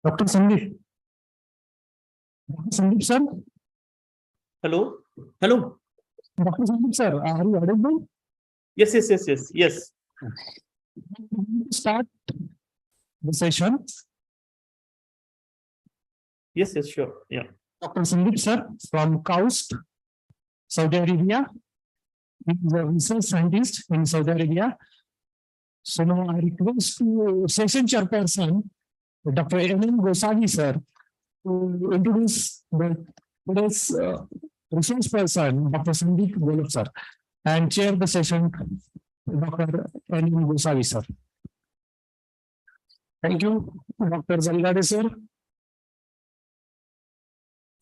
Dr. Sandeep. Dr. Sandeep, sir. Hello. Hello. Dr. Sandeep, sir, are you audible? Yes. Start the session. Yes, sure. Yeah. Dr. Sandeep, sir, from KAUST, Saudi Arabia. He is a research scientist in Saudi Arabia. So now I request to session chairperson, Dr. N.M. Gosavi, sir, to introduce today's resource person, Dr. Sandeep Golub, sir, and chair the session, Dr. N.M. Gosavi, sir. Thank you, Dr. Zangade, sir.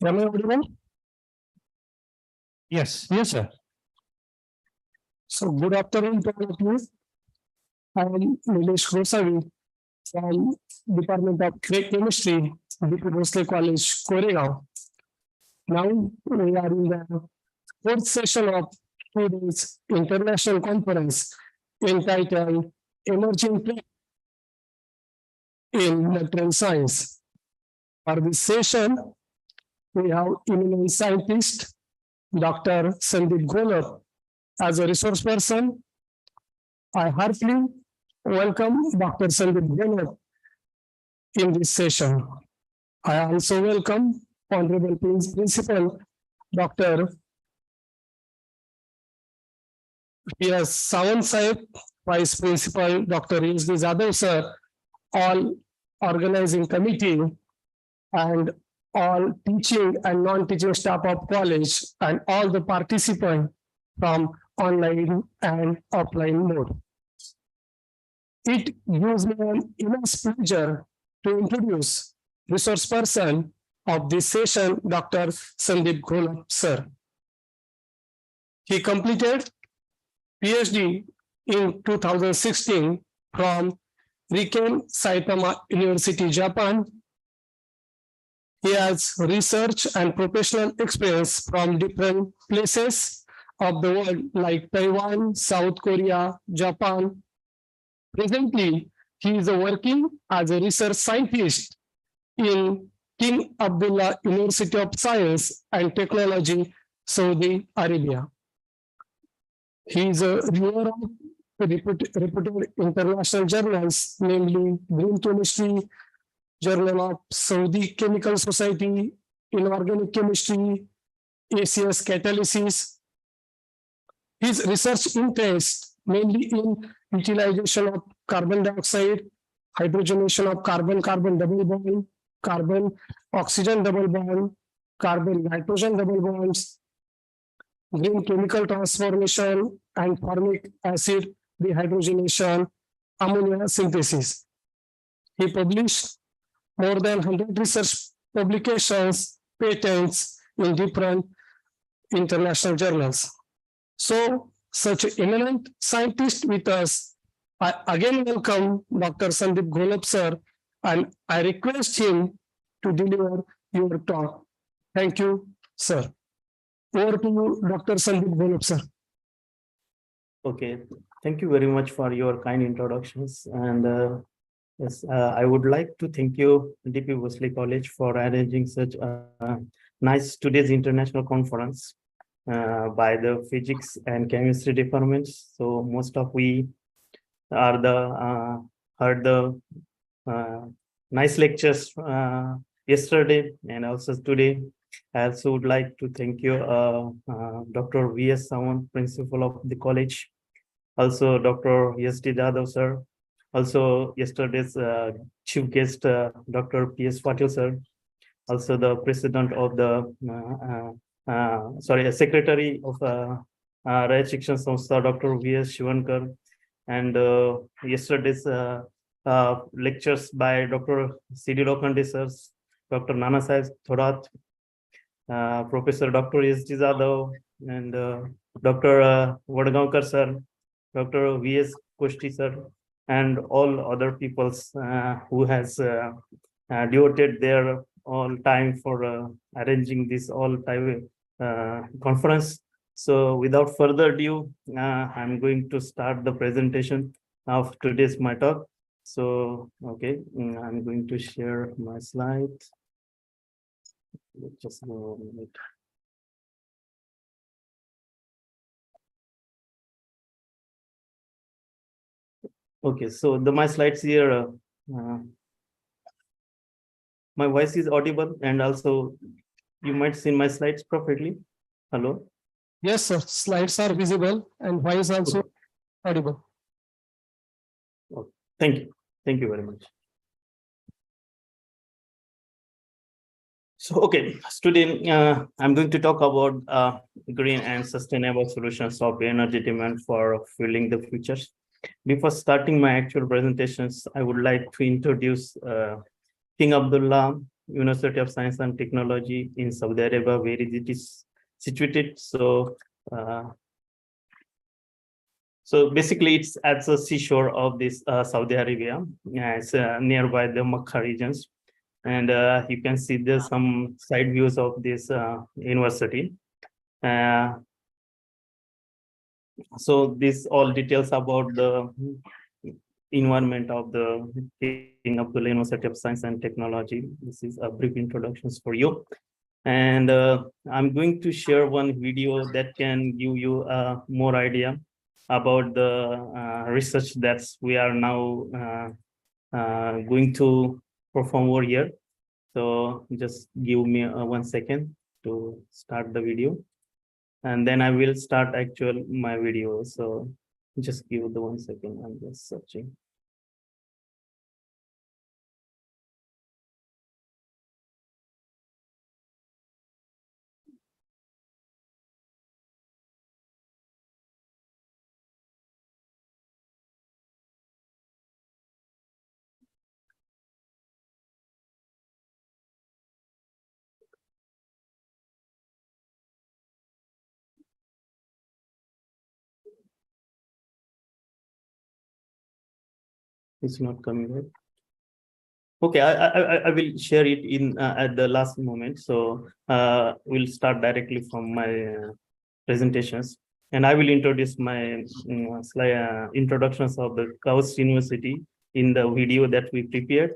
Am I audible? Yes, sir. So good afternoon to all of you. I am Nilesh Gosavi from Department of Chemistry, DP Bhosle College, Koregaon. Now we are in the fourth session of today's international conference entitled Emerging Trends in Material Science. For this session, we have eminent scientist Dr. Sandeep Golub as a resource person. I heartily welcome Dr. Sandeep Golub in this session. I also welcome Honorable Principal Dr. P.S. Sawant Sahib, Vice Principal Dr. S.D. Jadhav sir, all organizing committee, and all teaching and non-teaching staff of college, and all the participants from online and offline mode. It gives me an immense pleasure to introduce resource person of this session, Dr. Sandeep Golub, sir. He completed PhD in 2016 from Riken Saitama University, Japan. He has research and professional experience from different places of the world like Taiwan, South Korea, Japan. Presently, he is working as a research scientist in King Abdullah University of Science and Technology, Saudi Arabia. He is a reviewer of reputed international journals, namely Green Chemistry, Journal of Saudi Chemical Society, Inorganic Chemistry, ACS Catalysis. His research interest mainly in utilization of carbon dioxide, hydrogenation of carbon-carbon double bond, carbon-oxygen double bond, carbon-nitrogen double bonds, green chemical transformation, and formic acid dehydrogenation, ammonia synthesis. He published more than 100 research publications, patents in different international journals. So, such an eminent scientist with us, I again welcome Dr. Sandeep Golub, sir, and I request him to deliver your talk. Thank you, sir. Over to you, Dr. Sandeep Golub, sir. Okay. Thank you very much for your kind introductions. And yes, I would like to thank you, DP Bhosle College, for arranging such a nice today's international conference by the physics and chemistry departments. So most of we are heard the nice lectures yesterday and also today. I also would like to thank you, Dr. V.S. Sawant, principal of the college, also Dr. S.D. Jadhav sir, also yesterday's chief guest, Dr. P.S. Patil sir, also the president of the secretary of Rayat Shikshan Samstha, Dr. V.S. Shivankar, and yesterday's lectures by Dr. C.D. Lokhande sir, Dr. Nana Sahib Thorat, Professor Dr. S.D. Jadhav, and Dr. Vadgaonkar sir, Dr. V.S. Koshti sir, and all other peoples who has devoted their all time for arranging this all time conference. So without further ado, I'm going to start the presentation of today's my talk. So, okay, I'm going to share my slide. Just a minute. Okay, so my slides here, my voice is audible, and also you might see my slides perfectly. Hello? Yes, sir. Slides are visible and voice also audible. Thank you. Thank you very much. So, okay, today I'm going to talk about green and sustainable solutions of energy demand for fueling the futures. Before starting my actual presentations, I would like to introduce King Abdullah University of Science and Technology in Saudi Arabia, where it is situated. So basically, it's at the seashore of this Saudi Arabia. Yeah, it's nearby the Makkah regions. And you can see there's some side views of this university. So this all details about the environment of the King Abdullah University of Science and Technology. This is a brief introductions for you. And I'm going to share one video that can give you more idea about the research that we are now going to perform over here. So just give me 1 second to start the video, and then I will start actual my video. So just give the 1 second. I'm just searching. It's not coming right. Okay, I will share it in at the last moment. So we'll start directly from my presentations, and I will introduce my slide introductions of the KAUST University in the video that we prepared.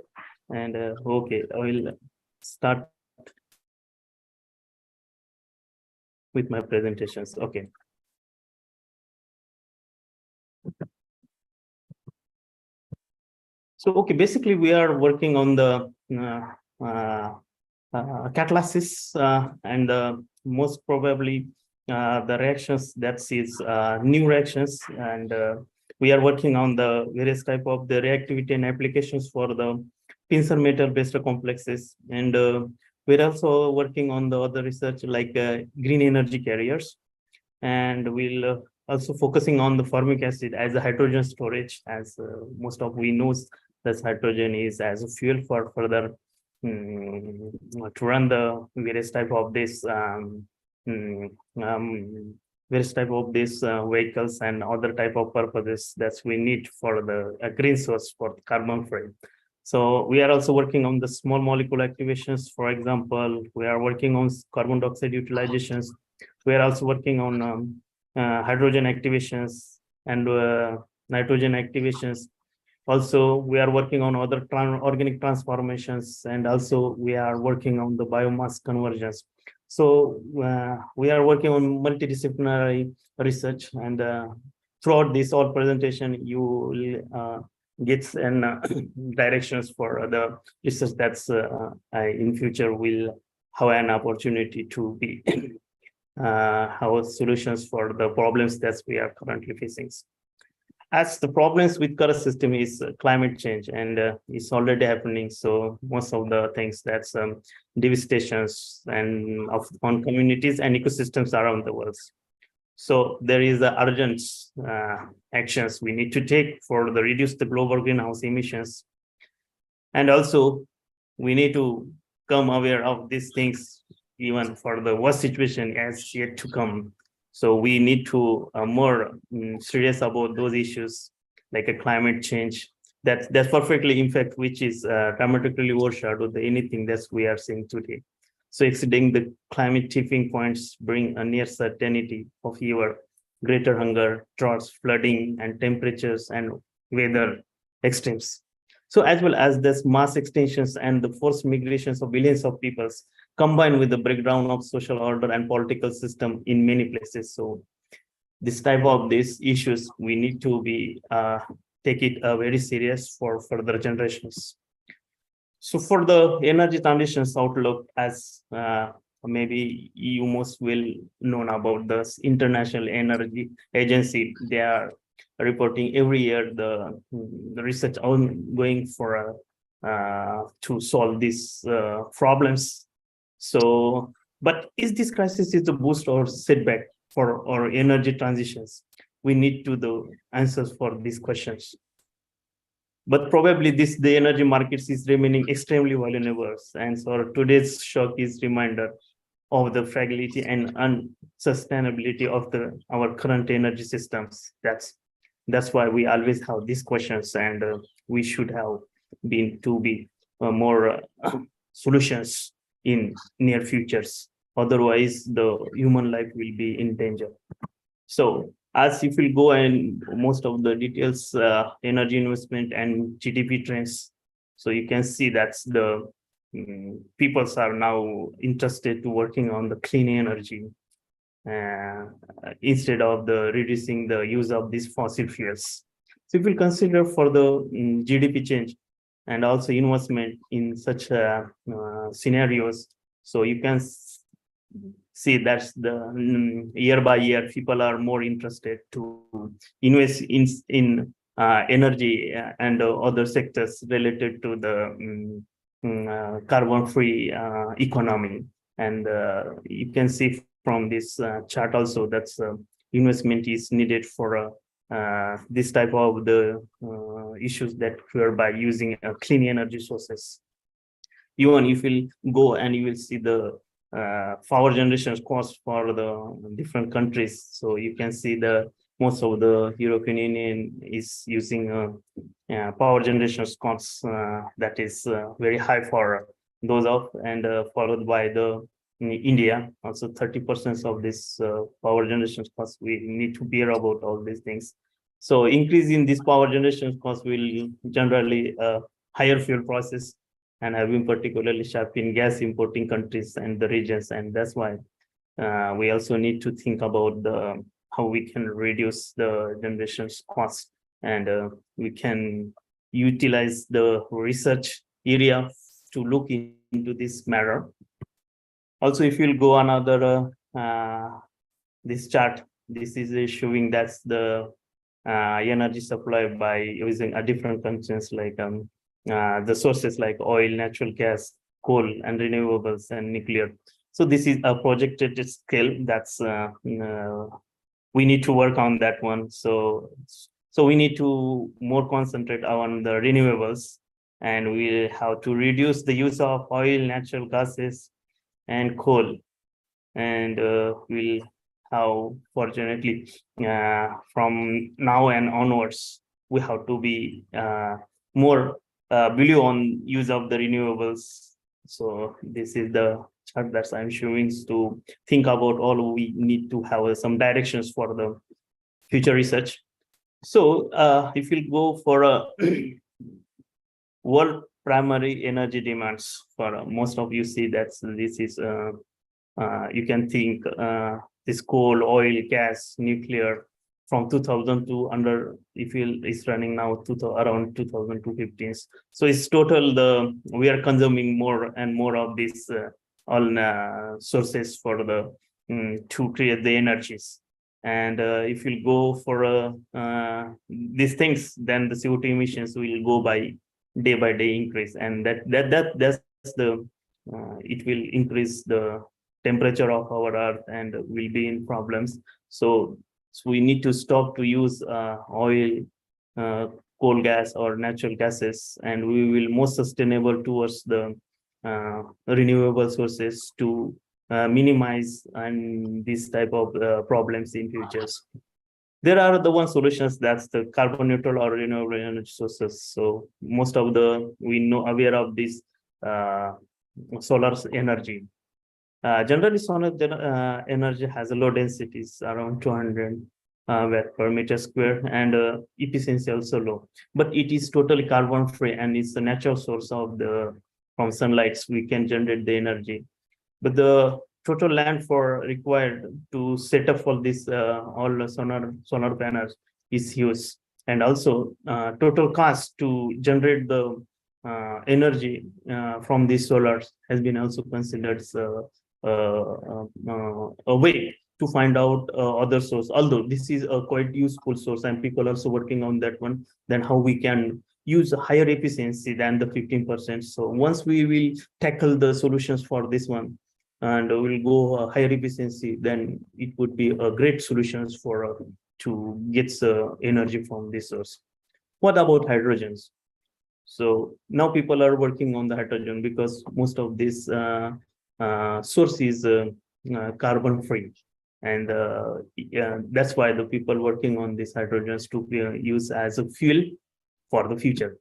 And okay, I will start with my presentations. Okay. So, okay, basically we are working on the catalysis and most probably the reactions that is new reactions, and we are working on the various type of the reactivity and applications for the tensor metal based complexes, and we're also working on the other research like green energy carriers, and we'll also focusing on the formic acid as a hydrogen storage, as most of we knows that hydrogen is as a fuel for further to run the various type of this various type of these vehicles and other type of purposes that we need for the green source for carbon free. So we are also working on the small molecule activations. For example, we are working on carbon dioxide utilizations. We are also working on hydrogen activations and nitrogen activations. Also, we are working on other organic transformations, and also we are working on the biomass conversions. So we are working on multidisciplinary research, and throughout this all presentation, you will get directions for the research that's in future will have an opportunity to be have solutions for the problems that we are currently facing. As the problems with current system is climate change, and it's already happening. So most of the things that's devastations and on communities and ecosystems around the world. So there is the urgent actions we need to take for the reduce the global greenhouse emissions, and also we need to come aware of these things even for the worst situation as yet to come. So we need to more serious about those issues like a climate change that's perfectly in fact which is dramatically overshadowed anything that we are seeing today. So exceeding the climate tipping points bring a near certainty of fever, greater hunger, droughts, flooding, and temperatures and weather extremes. So as well as this mass extinctions and the forced migrations of billions of peoples combined with the breakdown of social order and political system in many places. So this type of these issues, we need to be take it very serious for further generations. So for the energy transitions outlook, as maybe you most will know about this International Energy Agency, they are reporting every year the research ongoing for to solve these problems. So, but is this crisis is a boost or setback for our energy transitions? We need to the answers for these questions. But probably the energy markets is remaining extremely vulnerable. And so today's shock is reminder of the fragility and unsustainability of our current energy systems. That's why we always have these questions, and we should have been to be more solutions in near futures. Otherwise, the human life will be in danger. So as if we go and most of the details, energy investment and GDP trends. So you can see that's the peoples are now interested to working on the clean energy instead of the reducing the use of these fossil fuels. So if we consider for the GDP change and also investment in such scenarios, so you can see that's the year by year people are more interested to invest in energy and other sectors related to the carbon free economy. And you can see from this chart also that's investment is needed for this type of the issues that occur by using clean energy sources. Even if you go and you will see the power generation cost for the different countries. So you can see the most of the European Union is using power generation costs that is very high for those of, and followed by the India. Also 30% of this power generation costs we need to bear about all these things. So increase in this power generation cost will generally higher fuel prices and have been particularly sharp in gas importing countries and the regions. And that's why we also need to think about how we can reduce the generation's cost, and we can utilize the research area to look into this matter. Also, if you'll go another this chart, this is showing that's the energy supply by using a different constraints like the sources like oil, natural gas, coal, and renewables and nuclear. So this is a projected scale that's we need to work on that one. So we need to more concentrate on the renewables, and we have to reduce the use of oil, natural gases, and coal. And we'll have, fortunately, from now and onwards, we have to be more believe on use of the renewables. So this is the chart that I'm showing to think about all we need to have some directions for the future research. So if we go for a world primary energy demands, for most of you see that this is you can think this coal, oil, gas, nuclear from 2002 under if it's running now to around 2015. So it's total we are consuming more and more of these all sources for the to create the energies. And if you go for these things, then the CO2 emissions will go by day increase, and that's the it will increase the temperature of our earth and will be in problems. So we need to stop to use oil, coal gas or natural gases, and we will more sustainable towards the renewable sources to minimize and this type of problems in futures. There are the one solutions that's the carbon neutral or renewable energy sources. So most of we know aware of this solar energy. Generally, solar energy has a low densities around 200 watt per meter square, and efficiency also low. But it is totally carbon free, and it's the natural source of the from sunlight we can generate the energy. But the total land for required to set up for this all the solar panels is huge, and also total cost to generate the energy from these solars has been also considered a way to find out other source. Although this is a quite useful source, and people also working on that one, then how we can use a higher efficiency than the 15%. So once we will tackle the solutions for this one, and we'll go higher efficiency, then it would be a great solutions for to get energy from this source. What about hydrogens? So now people are working on the hydrogen because most of this source is carbon free, and yeah, that's why the people working on these hydrogens to use as a fuel for the future.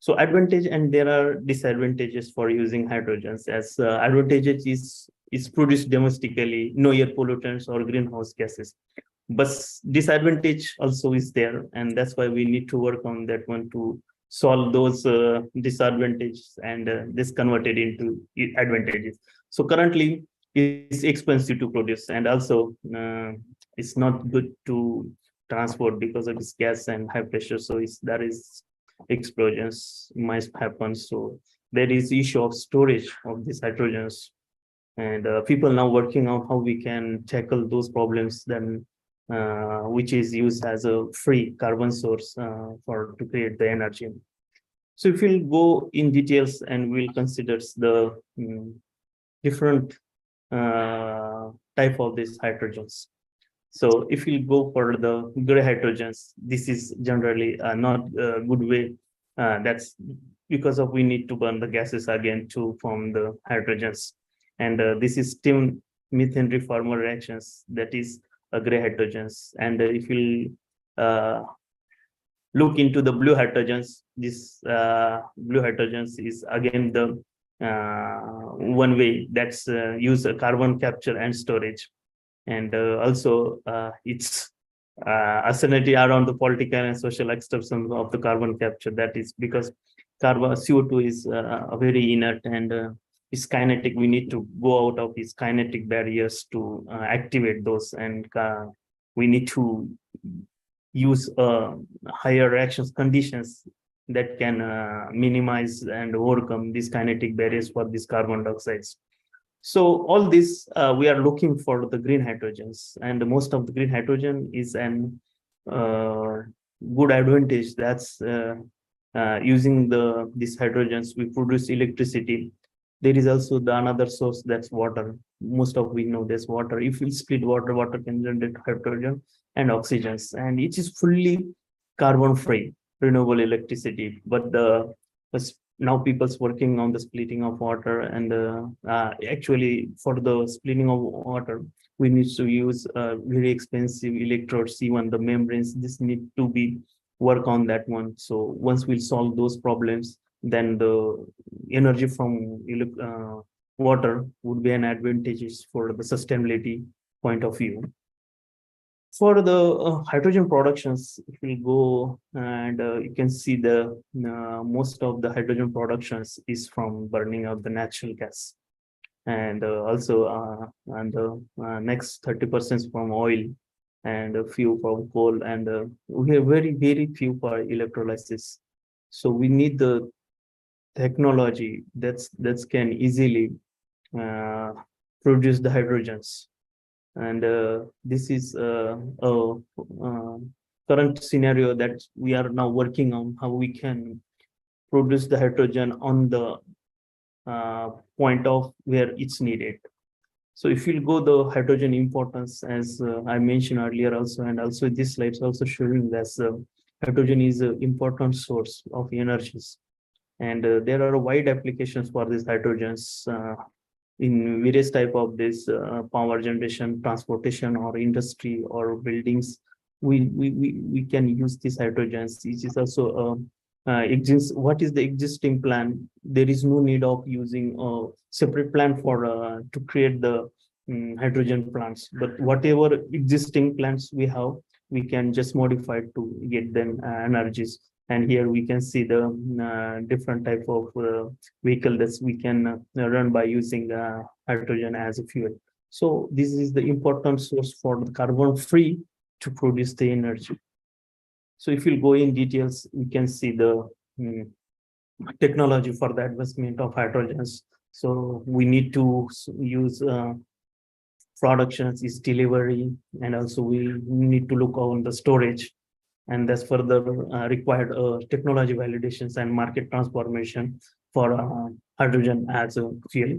So advantage, and there are disadvantages for using hydrogens. As advantages is produced domestically, no air pollutants or greenhouse gases. But disadvantage also is there, and that's why we need to work on that one to solve those disadvantages, and this converted into advantages. So currently it's expensive to produce, and also it's not good to transport because of this gas and high pressure. So there is explosions might happen. So there is issue of storage of these hydrogens, and people now working on how we can tackle those problems, then which is used as a free carbon source for to create the energy. So if we'll go in details and we'll consider the different type of these hydrogens. So if we go for the gray hydrogens, this is generally not a good way. That's because of we need to burn the gases again to form the hydrogens. And this is steam methane reformer reactions, that is gray hydrogens. And if we look into the blue hydrogens, this blue hydrogens is again the one way that's use carbon capture and storage. And also it's uncertainty around the political and social extension of the carbon capture. That is because carbon CO2 is very inert, and is kinetic. We need to go out of these kinetic barriers to activate those, and we need to use higher reactions conditions that can minimize and overcome these kinetic barriers for these carbon dioxides. So all this we are looking for the green hydrogens, and most of the green hydrogen is an good advantage. That's using these hydrogens, we produce electricity. There is also the another source, that's water. Most of we know there's water. If we split water, water can generate hydrogen and oxygens, and it is fully carbon free, renewable electricity. But now people's working on the splitting of water, and actually for the splitting of water, we need to use very expensive electrodes, even the membranes. This need to be work on that one. So once we solve those problems, then the energy from water would be an advantageous for the sustainability point of view. For the hydrogen productions, if we go and you can see the most of the hydrogen productions is from burning of the natural gas, and also and the next 30% from oil, and a few from coal, and we have very few for electrolysis. So we need the technology that can easily produce the hydrogens. And this is a current scenario that we are now working on, how we can produce the hydrogen on the point of where it's needed. So if you go the hydrogen importance, as I mentioned earlier also, and also this slide is also showing that hydrogen is an important source of energies. And there are wide applications for these hydrogens in various type of this power generation, transportation, or industry, or buildings. We can use these hydrogens. It is also what is the existing plan? There is no need of using a separate plan for to create the hydrogen plants. But whatever existing plants we have, we can just modify it to get them energies. And here we can see the different type of vehicle that we can run by using hydrogen as a fuel. So this is the important source for the carbon free to produce the energy. So if you go in details, we can see the technology for the advancement of hydrogens. So we need to use productions is delivery, and also we need to look on the storage, and that's further required technology validations and market transformation for hydrogen as a fuel.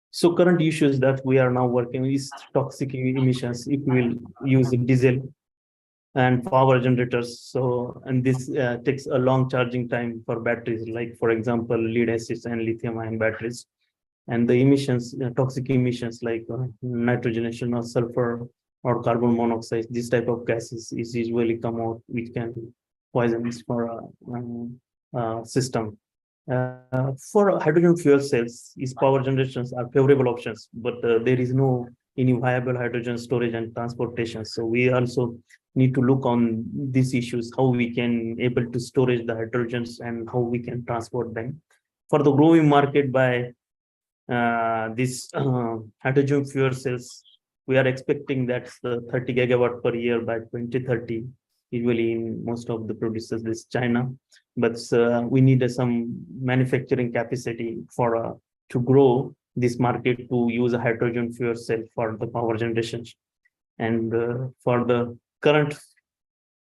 So current issues that we are now working is toxic emissions if we will use diesel and power generators. So, and this takes a long charging time for batteries, like for example, lead acids and lithium ion batteries. And the emissions, toxic emissions like nitrogenation or sulfur or carbon monoxide, this type of gases is usually come out, which can be poisonous for a system. For hydrogen fuel cells, is power generations are favorable options, but there is no any viable hydrogen storage and transportation. So we also need to look on these issues, how we can able to storage the hydrogens and how we can transport them. For the growing market by this hydrogen fuel cells, we are expecting that 30 gigawatt per year by 2030, usually in most of the producers, this China. But we need some manufacturing capacity for to grow this market to use a hydrogen fuel cell for the power generation. And for the current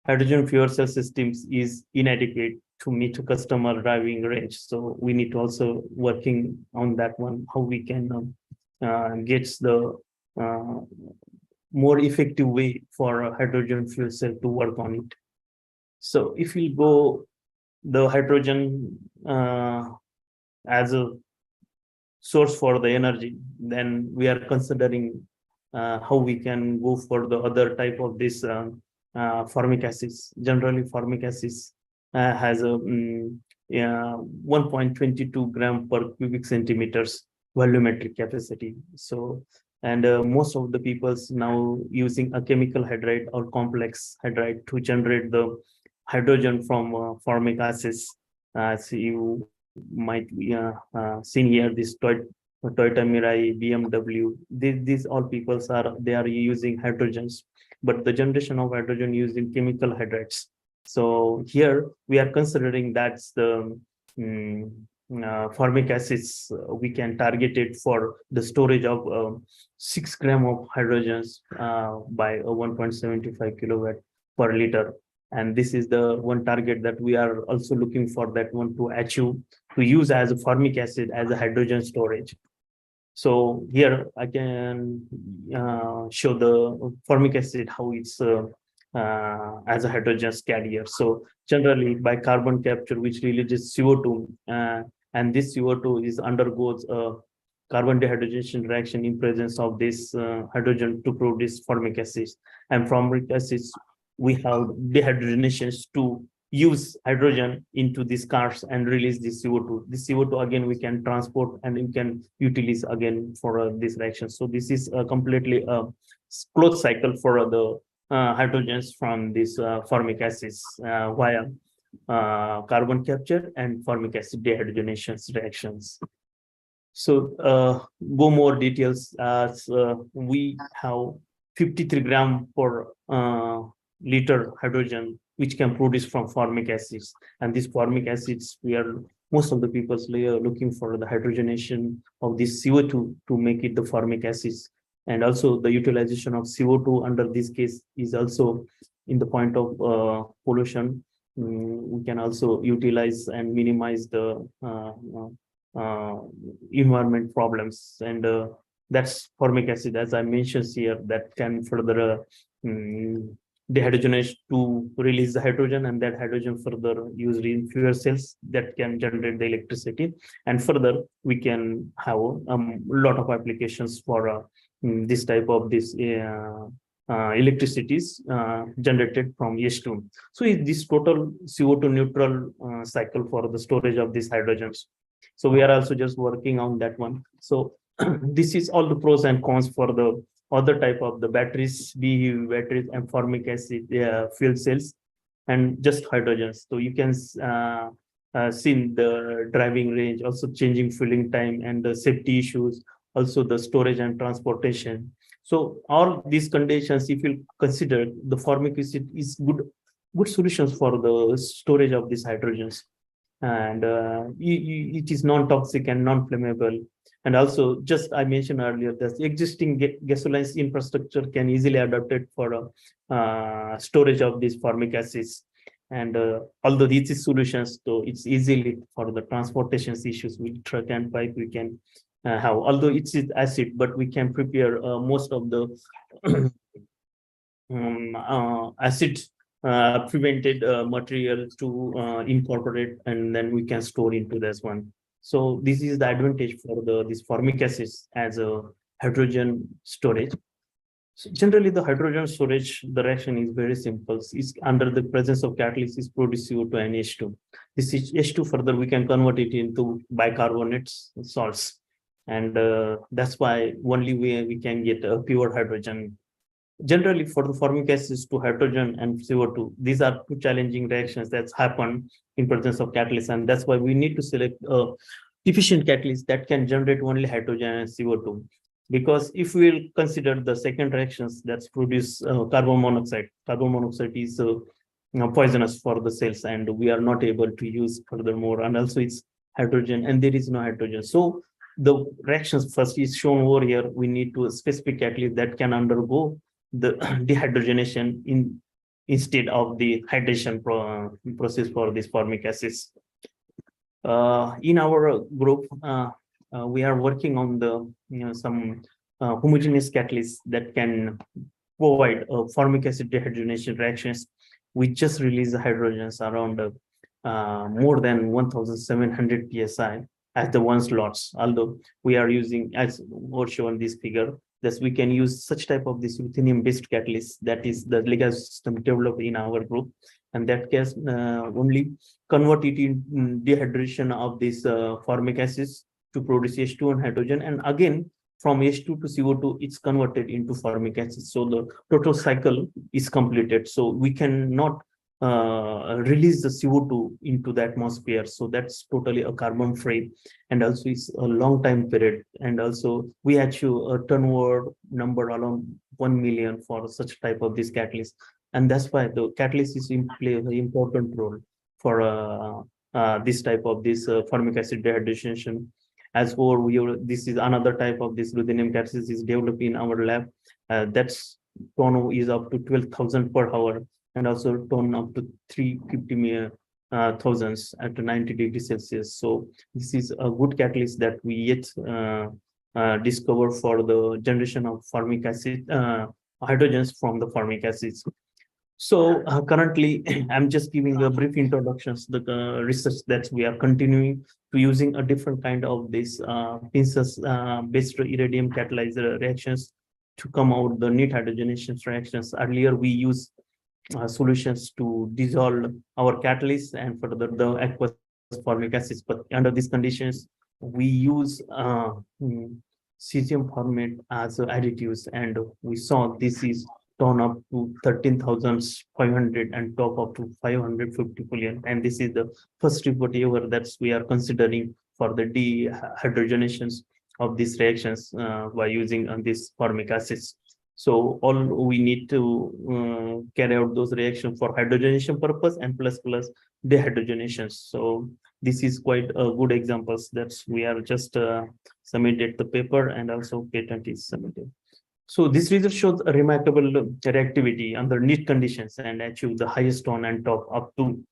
hydrogen fuel cell systems is inadequate to meet customer driving range. So we need to also working on that one, how we can get the more effective way for a hydrogen fuel cell to work on it. So if we go the hydrogen as a source for the energy, then we are considering how we can go for the other type of this formic acids. Generally, formic acids has a 1.22 gram per cubic centimeters volumetric capacity. So, and most of the people's now using a chemical hydride or complex hydride to generate the hydrogen from formic acids. As you might seen here, this Toyota Mirai, BMW, these all peoples they are using hydrogens, but the generation of hydrogen using chemical hydrides. So here we are considering that's the formic acids. We can target it for the storage of 6 gram of hydrogens by a 1.75 kilowatt per liter. And this is the one target that we are also looking for, that one to achieve, to use as a formic acid as a hydrogen storage. So here I can show the formic acid, how it's as a hydrogen carrier. So generally by carbon capture, which releases CO2, and this CO2 is undergoes a carbon dehydrogenation reaction in presence of this hydrogen to produce formic acid. And formic acids, we have dehydrogenations to use hydrogen into these cars and release this CO2. This CO2 again we can transport and we can utilize again for this reaction. So this is completely a closed cycle for the hydrogens from these formic acids via carbon capture and formic acid dehydrogenation reactions. So go more details. We have 53 gram per liter hydrogen which can produce from formic acids, and these formic acids, we are most of the people looking for the hydrogenation of this CO2 to make it the formic acids. And also the utilization of CO2 under this case is also in the point of pollution. We can also utilize and minimize the environment problems, and that's formic acid, as I mentioned here, that can further dehydrogenate to release the hydrogen, and that hydrogen further used in fuel cells that can generate the electricity. And further we can have a lot of applications for this type of this electricities generated from H2. So this total CO2 neutral cycle for the storage of these hydrogens. So we are also just working on that one. So this is all the pros and cons for the other type of the batteries, BEV batteries and formic acid fuel cells, and just hydrogens. So you can see the driving range, also changing fueling time and the safety issues, also the storage and transportation. So all these conditions, if you consider, the formic acid is good solutions for the storage of these hydrogens, and it is non-toxic and non-flammable. And also, just I mentioned earlier that existing gasoline infrastructure can easily adapted for storage of these formic acids. And although these is solutions, so it's easily for the transportation issues with truck and pipe we can have. Although it's acid, but we can prepare most of the acid prevented material to incorporate, and then we can store into this one. So this is the advantage for this formic acids as a hydrogen storage. So generally, the hydrogen storage, the reaction is very simple. It's under the presence of catalyst is produce CO2 and H2. This is H2 further we can convert it into bicarbonates salts, and that's why only we can get a pure hydrogen. Generally, for the formic acids to hydrogen and CO2, these are two challenging reactions that happen in presence of catalyst, and that's why we need to select a efficient catalyst that can generate only hydrogen and CO2. Because if we will consider the second reactions that produce carbon monoxide is poisonous for the cells, and we are not able to use furthermore. And also, it's hydrogen, and there is no hydrogen. So the reactions first is shown over here. We need to specific catalyst that can undergo the dehydrogenation instead of the hydration process for these formic acids. In our group, we are working on the some homogeneous catalysts that can provide formic acid dehydrogenation reactions. We just released the hydrogens around more than 1,700 psi as the one slots. Although we are using, as was shown in this figure, that we can use such type of this ruthenium-based catalyst, that is the legacy system developed in our group, and that can only convert it in dehydration of these formic acids to produce H2 and hydrogen, and again from H2 to CO2 it's converted into formic acid. So the total cycle is completed. So we cannot release the CO2 into the atmosphere. So that's totally a carbon free, and also it's a long time period. And also we achieve a turnover number around 1 million for such type of this catalyst. And that's why the catalyst is in play a very important role for this type of this formic acid dehydrogenation. As for this is another type of this ruthenium catalyst is developed in our lab. That's tono is up to 12,000 per hour, and also tone up to 350 thousands at 90 degrees Celsius. So this is a good catalyst that we yet discover for the generation of formic acid hydrogens from the formic acids. So currently, I'm just giving a brief introductions the research that we are continuing to using a different kind of this Pinsus based iridium catalyzer reactions to come out the neat hydrogenation reactions. Earlier, we use solutions to dissolve our catalysts and further the aqueous formic acids. But under these conditions, we use cesium formate as additives, and we saw this is torn up to 13,500 and top up to 550 billion. And this is the first report ever that we are considering for the dehydrogenations of these reactions by using these formic acids. So all we need to carry out those reactions for hydrogenation purpose and plus dehydrogenations. So this is quite a good examples that we are just submitted the paper, and also patent is submitted. So this result shows a remarkable reactivity under neat conditions and achieve the highest on and top up to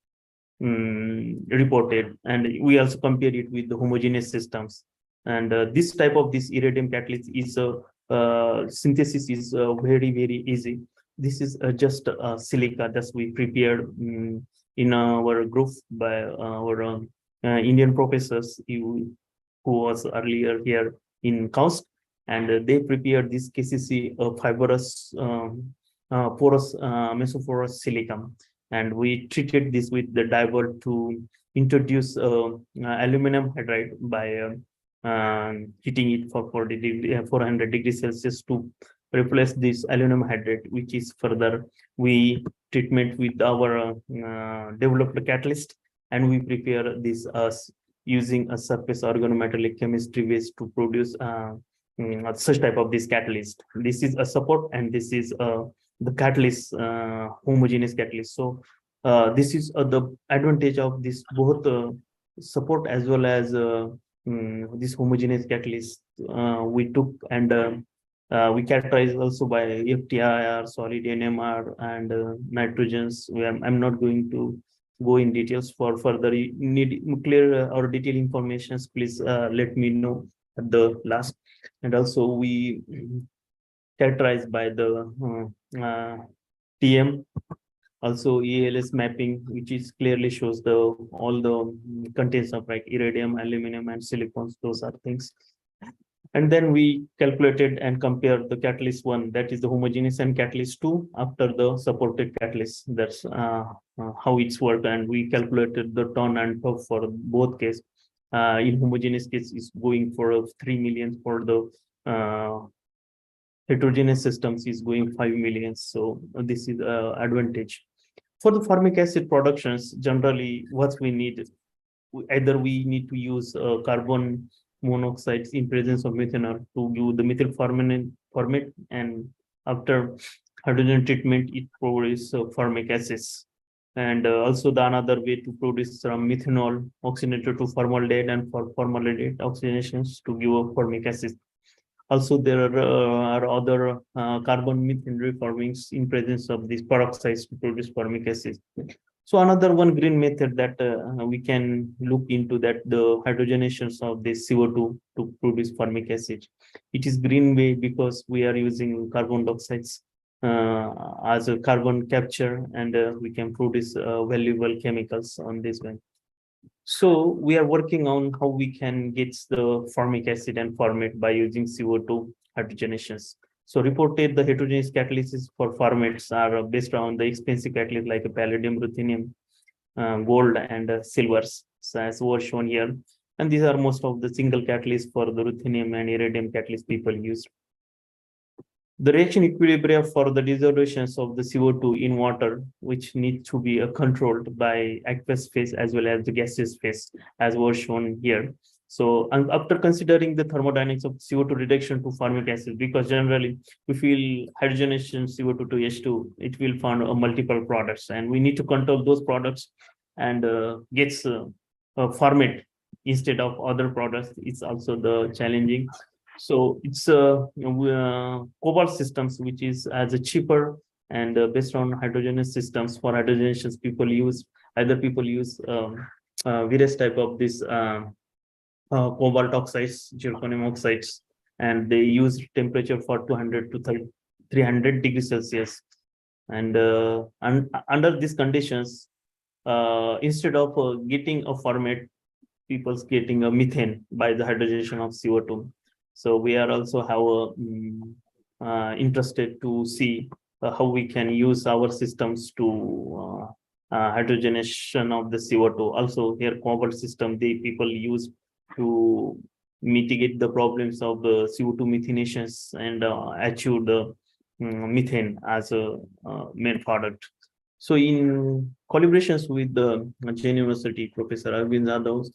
reported. And we also compare it with the homogeneous systems. And this type of this iridium catalyst is synthesis is very easy. This is just silica that we prepared in our group by our Indian professors who was earlier here in KAUST. And they prepared this KCC fibrous porous mesoporous silicon, and we treated this with the divert to introduce aluminum hydride by heating it for 400 degrees Celsius to replace this aluminum hydrate, which is further we treatment with our developed catalyst, and we prepare this using a surface organometallic chemistry base to produce such type of this catalyst. This is a support, and this is the catalyst, homogeneous catalyst. So this is the advantage of this both support as well as this homogeneous catalyst we took, and we characterize also by FTIR, solid NMR, and nitrogens. I'm not going to go in details. For further need clear or detailed informations, please let me know at the last. And also we characterized by the TM, also ELS mapping, which is clearly shows the all the contents of like iridium, aluminum, and silicones. Those are things. And then we calculated and compared the catalyst one, that is the homogeneous, and catalyst two after the supported catalyst. That's how it's worked. And we calculated the ton and top for both case. In homogeneous case is going for 3 million, for the heterogeneous systems is going 5 million. So this is advantage. For the formic acid productions, generally what we need, either we need to use carbon monoxides in presence of methanol to give the methyl format, and after hydrogen treatment, it produces formic acids. And also the another way to produce from methanol oxygenated to formaldehyde, and for formaldehyde oxygenations to give a formic acid. Also, there are other carbon methane reformings in presence of these peroxides to produce formic acid. So another one green method that we can look into, that the hydrogenations of this CO2 to produce formic acid. It is green way because we are using carbon dioxides as a carbon capture, and we can produce valuable chemicals on this one. So we are working on how we can get the formic acid and format by using CO2 hydrogenations. So reported the heterogeneous catalysis for formats are based on the expensive catalyst like palladium, ruthenium, gold, and silvers, so as was shown here. And these are most of the single catalysts for the ruthenium and iridium catalyst people use. The reaction equilibria for the dissolutions of the CO2 in water, which need to be controlled by aqueous phase as well as the gaseous phase, as was shown here. So, and after considering the thermodynamics of CO2 reduction to formic acid, because generally we feel hydrogenation CO2 to H2, it will form multiple products, and we need to control those products and gets format instead of other products. It's also the challenging. So it's cobalt systems, which is as a cheaper and based on hydrogenous systems. For hydrogenations, people use various type of this cobalt oxides, zirconium oxides, and they use temperature for 200 to 300 degrees Celsius. And under these conditions, instead of getting a format, people's getting a methane by the hydrogenation of CO2. So we are also interested to see how we can use our systems to hydrogenation of the CO2. Also here cobalt system, the people use to mitigate the problems of the CO2 methanetions and achieve the methane as a main product. So in collaborations with the Jain University, Professor Arvind Jadhav,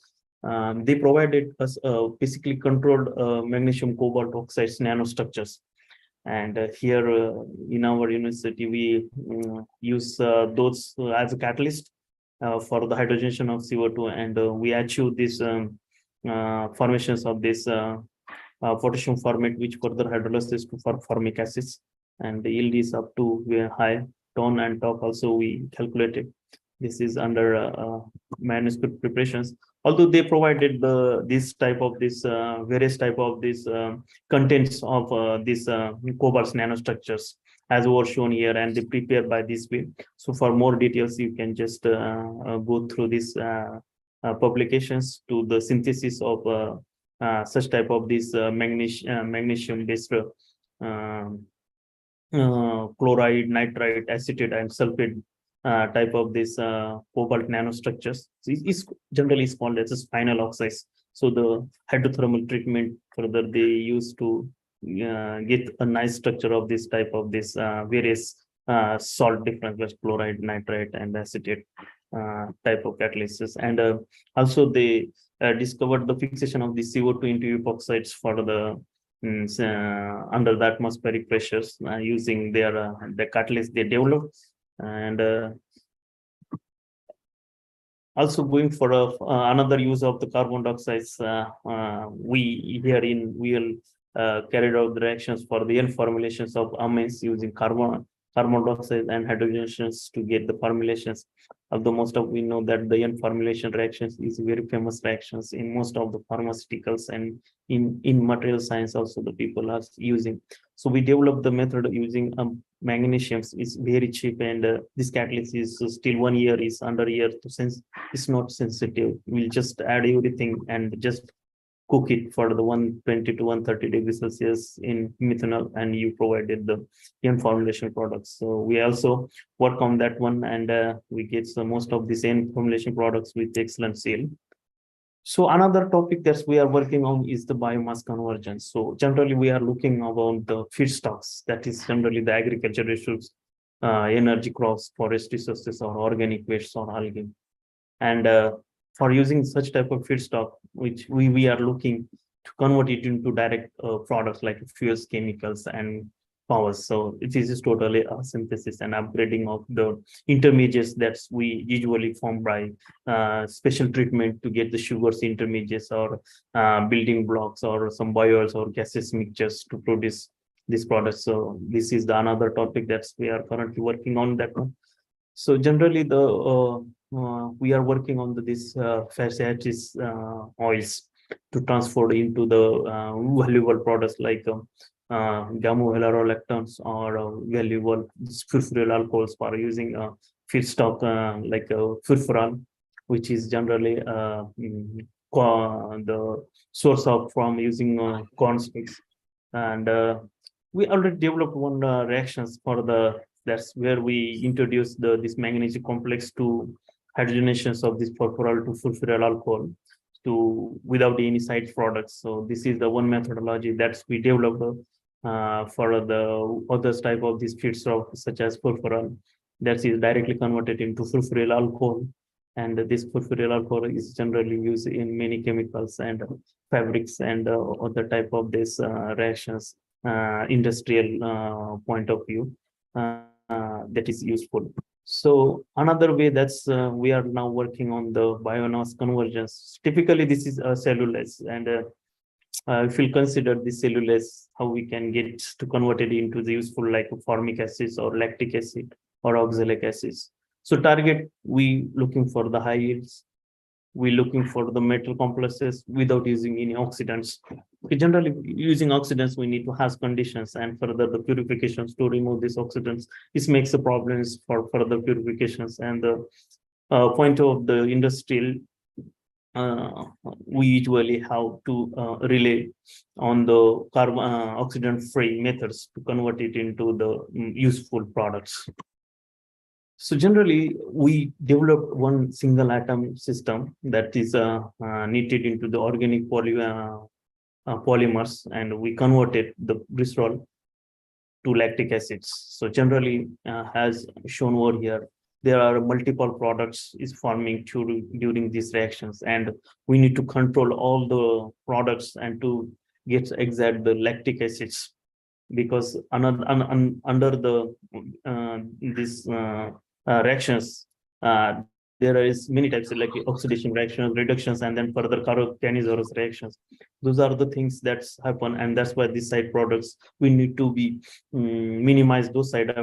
they provided us basically controlled magnesium cobalt oxides nanostructures. And here in our university, we use those as a catalyst for the hydrogenation of CO2, and we achieve this formations of this potassium format, which further hydrolysis to formic acids, and the yield is up to high. Tone and top also we calculated. This is under manuscript preparations. Although they provided this type of this various type of this contents of this cobalt nanostructures as was shown here, and they prepare by this way. So for more details, you can just go through this publications to the synthesis of such type of this magnesium based chloride, nitride, acetate, and sulfate type of this cobalt nanostructures. So it's generally called as a spinel oxides. So the hydrothermal treatment further they use to get a nice structure of this type of this various salt difference, like chloride, nitrate, and acetate type of catalysis. And also they discovered the fixation of the CO2 into epoxides for the under the atmospheric pressures using their the catalyst they developed. And also going for another use of the carbon dioxide, we will carried out the reactions for the end formulations of amines using carbon dioxide and hydrogenations to get the formulations. Although most of we know that the end formulation reactions is very famous reactions in most of the pharmaceuticals, and in material science also the people are using. So we developed the method using magnesium. Is very cheap, and this catalyst is still 1 year is under year to sense. It's not sensitive. We'll just add everything and just cook it for the 120 to 130 degrees Celsius in methanol, and you provided the end formulation products. So we also work on that one, and we get most of these end formulation products with excellent sale. So another topic that we are working on is the biomass convergence. So generally we are looking about the feedstocks, that is generally the agriculture resources, energy crops, forest resources, or organic wastes or algae. And for using such type of feedstock, which we are looking to convert it into direct products like fuels, chemicals, and powers. So it is totally a synthesis and upgrading of the intermediates that we usually form by special treatment to get the sugars intermediates or building blocks or some bioils or gases mixtures to produce this product. So this is the another topic that we are currently working on that one. So generally we are working on this fatty oils to transfer into the valuable products like gamma-halorolactans or valuable furfuryl alcohols for using feedstock like furfural, which is generally the source of from using corn sticks. And we already developed one reactions for the that's where we introduce this magnesium complex to hydrogenations of this furfural to furfuryl alcohol to without any side products. So this is the one methodology that we developed for the others type of these feedstock such as furfural that is directly converted into furfuryl alcohol. And this furfuryl alcohol is generally used in many chemicals and fabrics and other type of this reactions industrial point of view that is useful. So another way that's we are now working on the biomass convergence. Typically, this is cellulose, and if we consider the cellulose, how we can get to convert it into the useful like formic acids or lactic acid or oxalic acids. So target we looking for the high yields. We're looking for the metal complexes without using any oxidants. Generally, using oxidants, we need to have conditions and further the purifications to remove these oxidants. This makes the problems for further purifications. And the point of the industrial, we usually have to rely on the carbon oxidant-free methods to convert it into the useful products. So generally, we developed one single atom system that is knitted into the organic polymers, and we converted the glycerol to lactic acids. So generally, as shown over here, there are multiple products is forming during these reactions, and we need to control all the products and to get exact the lactic acids, because under the this reactions, there is many types of like oxidation reactions, reductions, and then further Caro-Canizarus reactions. Those are the things that's happen, and that's why these side products we need to be minimize those side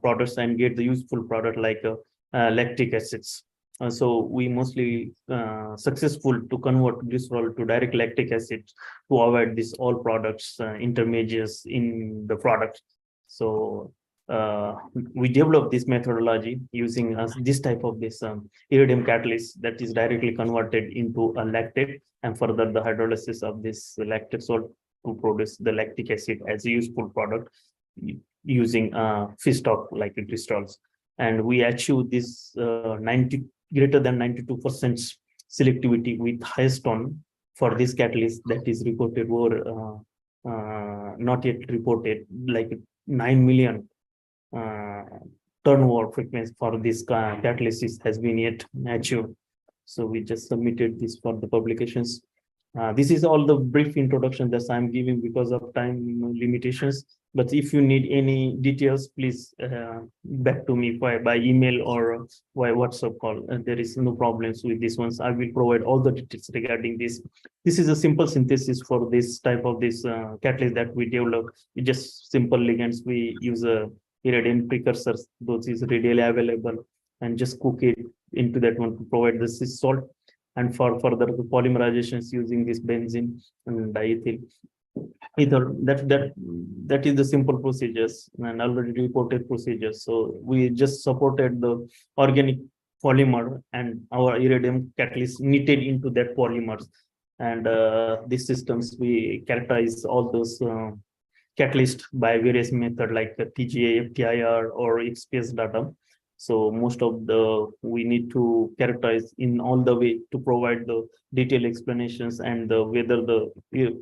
products and get the useful product like lactic acids. So we mostly successful to convert glycerol to direct lactic acid to avoid this all products intermediates in the product. So we developed this methodology using this type of this iridium catalyst that is directly converted into a lactate, and further the hydrolysis of this lactate salt to produce the lactic acid as a useful product using feedstock like glycerols. And we achieve this greater than 92% selectivity with highest tone for this catalyst that is reported over not yet reported, like 9 million turnover frequency for this catalysis has been yet achieved. So we just submitted this for the publications. This is all the brief introduction that I'm giving because of time limitations. But if you need any details, please back to me by email or by WhatsApp call. There is no problems with this ones. I will provide all the details regarding this. This is a simple synthesis for this type of this catalyst that we develop. It just simple ligands. We use a iridium precursors. Those is readily available, and just cook it into that one to provide the cis salt. And for further polymerizations using this benzene and diethyl ether, that is the simple procedures and already reported procedures. So we just supported the organic polymer and our iridium catalyst knitted into that polymers. And these systems, we characterize all those catalyst by various method like TGA, FTIR, or XPS data. So most of the we need to characterize in all the way to provide the detailed explanations and whether the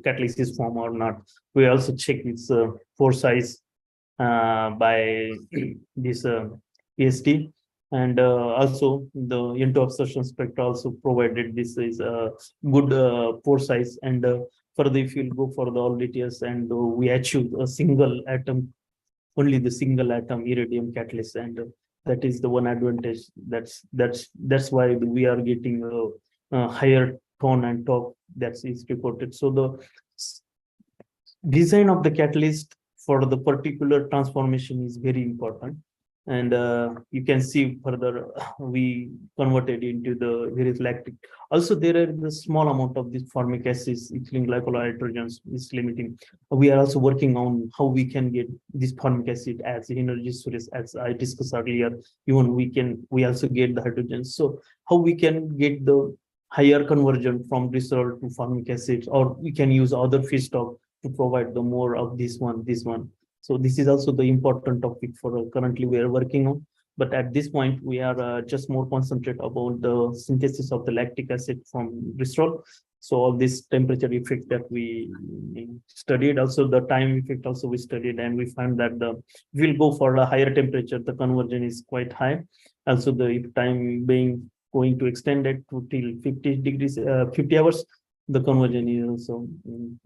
catalyst is formed or not. We also check its pore size by this EST, and also the into absorption spectra also provided this is a good pore size. And further, if you go for the all details, and we achieve a single atom, only the single atom iridium catalyst, and that is the one advantage. That's why we are getting a higher tone and torque that is reported. So the design of the catalyst for the particular transformation is very important. And you can see further we converted into the various lactic. Also, there is a small amount of this formic acids, ethylene glycol hydrogens is limiting. We are also working on how we can get this formic acid as energy source, as I discussed earlier. Even we also get the hydrogens. So how we can get the higher conversion from glycerol to formic acid, or we can use other feedstock to provide the more of this one. So this is also the important topic for currently we are working on. But at this point, we are just more concentrate about the synthesis of the lactic acid from glycerol. So all this temperature effect that we studied, also the time effect also we studied, and we found that we'll go for a higher temperature, the conversion is quite high. Also the time being going to extend it to till 50 degrees, 50 hours, the conversion is also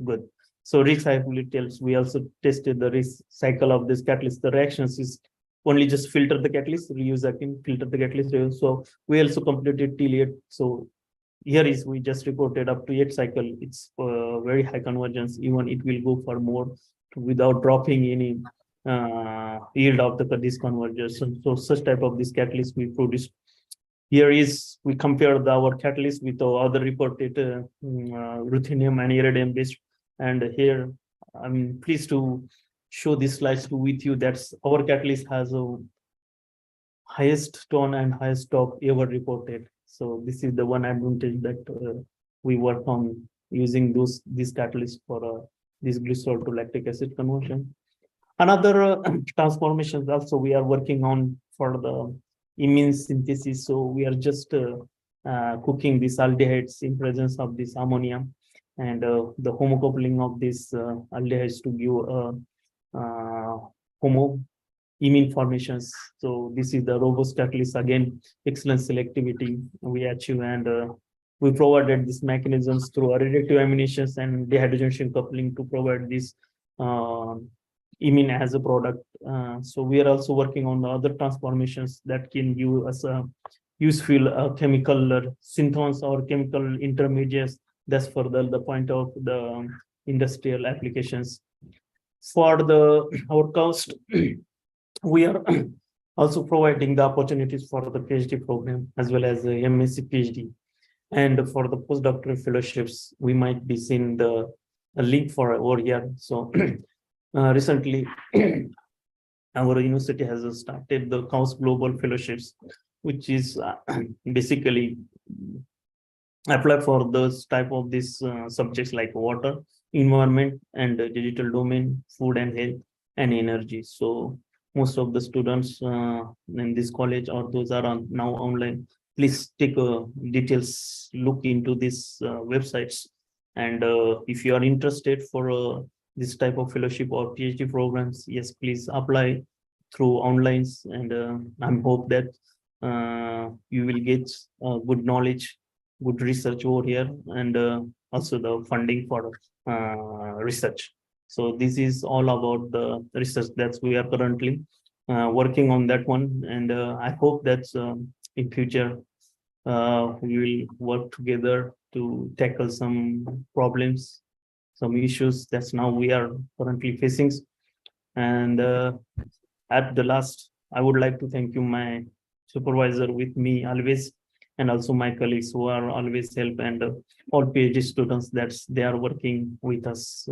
good. So recyclability, we also tested the recycle of this catalyst. The reactions is only just filter the catalyst, reuse again, filter the catalyst. So we also completed till 8. So here is we just reported up to 8 cycle. It's very high convergence. Even it will go for more without dropping any yield of this convergence. So such type of this catalyst we produced. Here is we compare our catalyst with the other reported ruthenium and iridium based. And here I'm pleased to show these slides with you. That's our catalyst has a highest tone and highest torque ever reported. So this is the one advantage that we work on using these catalysts for this glycerol to lactic acid conversion. Another transformations also we are working on for the imine synthesis. So we are just cooking these aldehydes in presence of this ammonia, and the homocoupling of these aldehydes to give homo imine formations. So this is the robust catalyst, again excellent selectivity we achieve, and we provided these mechanisms through additive amination and dehydrogenation coupling to provide this imine as a product. So we are also working on the other transformations that can give us a useful chemical synthons or chemical intermediates. That's for the point of the industrial applications. For our cost, we are also providing the opportunities for the PhD program as well as the MSc PhD. And for the postdoctoral fellowships, we might be seeing the link for over here. So recently, our university has started the KAUST Global Fellowships, which is basically apply for those type of these subjects like water, environment, and digital domain, food and health, and energy. So most of the students in this college or those are now online, please take a details look into these websites. And if you are interested for this type of fellowship or PhD programs, yes, please apply through online, and I'm hope that you will get good knowledge, good research over here, and also the funding for research. So this is all about the research that we are currently working on that one, and I hope that in future we will work together to tackle some problems, some issues that's now we are currently facing. And at the last, I would like to thank you, my supervisor with me always, and also my colleagues who are always help, and all PhD students that they are working with us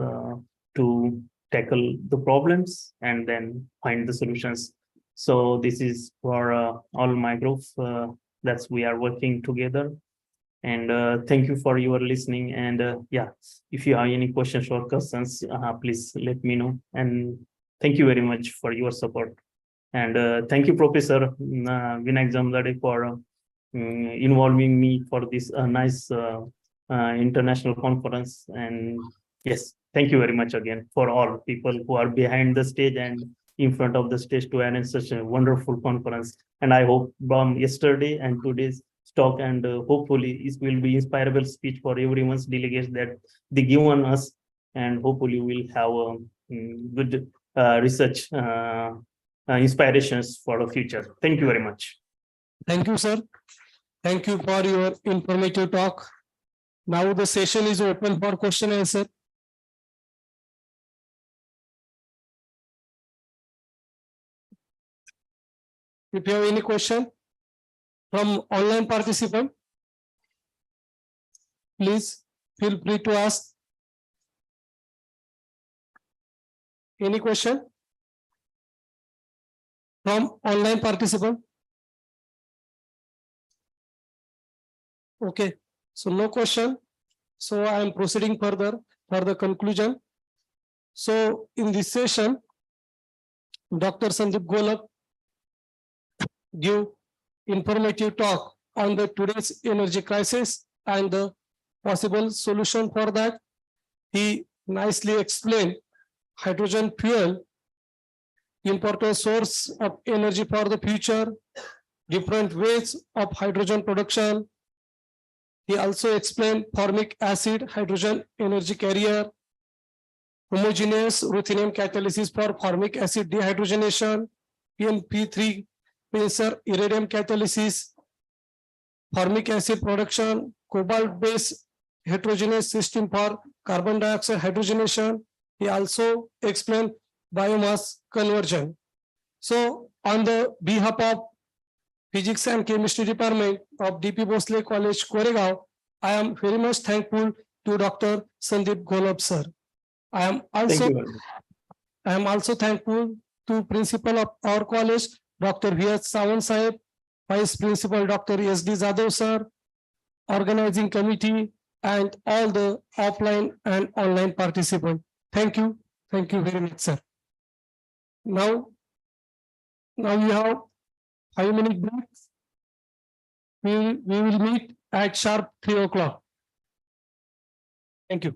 to tackle the problems and then find the solutions. So this is for all my group that we are working together. And thank you for your listening. And yeah, if you have any questions or concerns, please let me know. And thank you very much for your support. And thank you, Professor Vinayak Jamzade, for involving me for this nice international conference. And yes, thank you very much again for all people who are behind the stage and in front of the stage to arrange such a wonderful conference. And I hope from yesterday and today's talk, and hopefully it will be inspirable speech for everyone's delegates that they given us, and hopefully we'll have a good research inspirations for the future. Thank you very much. Thank you, sir. Thank you for your informative talk. Now the session is open for question and answer. If you have any question from online participant, please feel free to ask. Any question from online participant? Okay, so no question. So I am proceeding further for the conclusion. So in this session, Dr. Sandeep Golab give informative talk on the today's energy crisis and the possible solution for that. He nicely explained hydrogen fuel, important source of energy for the future, different ways of hydrogen production. He also explained formic acid hydrogen energy carrier, homogeneous ruthenium catalysis for formic acid dehydrogenation, PNP3 pincer iridium catalysis, formic acid production, cobalt-based heterogeneous system for carbon dioxide hydrogenation. He also explained biomass conversion. So on the behalf of Physics and Chemistry Department of DP Bhosle College, Koregaon, I am very much thankful to Dr. Sandeep Golab, sir. I am also thankful to Principal of our college, Dr. V.S. Sawant Sahib, Vice Principal Dr. S.D. Jadhav, sir, Organizing Committee, and all the offline and online participants. Thank you. Thank you very much, sir. Now we have 5-minute break. We will meet at sharp 3 o'clock. Thank you.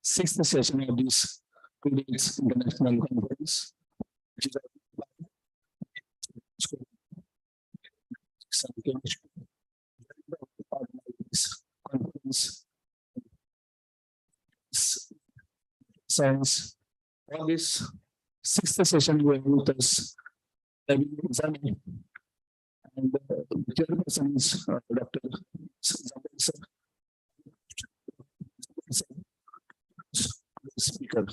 Sixth session of this today's international conference, which is this conference science. For this sixth session, we have with us Nabil Zani, and the chairperson is Dr. Zabel sir. Speaker.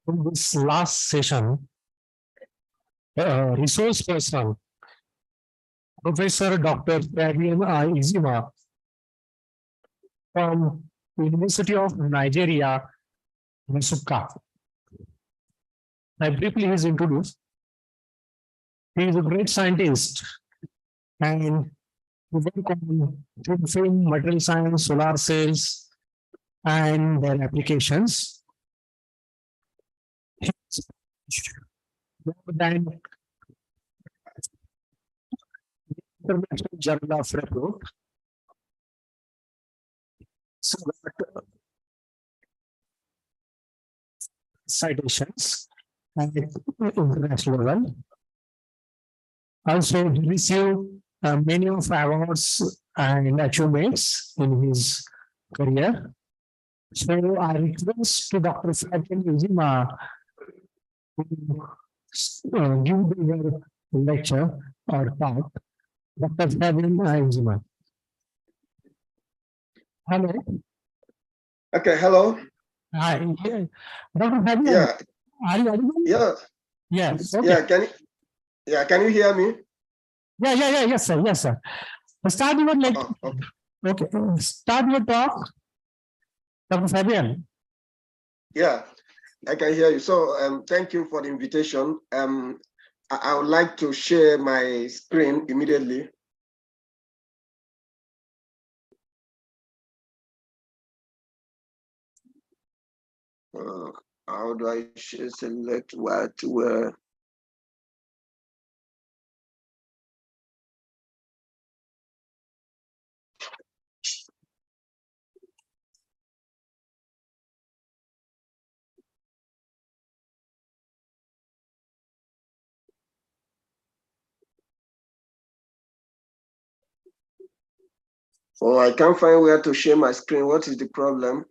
In this last session, resource person, Professor Dr. Fabian Izima from University of Nigeria, Nsukka. I briefly is introduced. He is a great scientist and he work on thin film, material science, solar cells, and their applications. More than International Journal of Report. So that, citations at international level. Also, he received many of awards and achievements in his career. So I request to Dr. Fabian Izima to give the lecture or talk. Dr. Fabian Izima. Hello. Okay, hello. Hi. Dr. Fabian, Yeah, are you audible? yeah, Yes. Okay. can you hear me? Yes, sir. Yes, sir. Start your like. Oh, okay. Okay. Start your talk, Dr. Fabian. Yeah, I can hear you. So thank you for the invitation. I would like to share my screen immediately. How do I select what where? Oh, I can't find where to share my screen. What is the problem?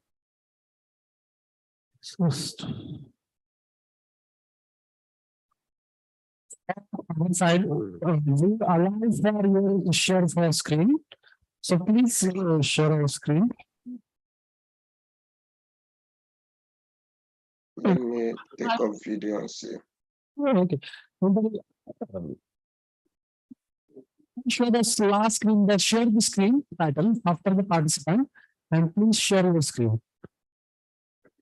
Side will allow for your share for screen. So please share our screen. Let me take a video and see. Okay. Show the last screen that share the screen title after the participant and please share your screen.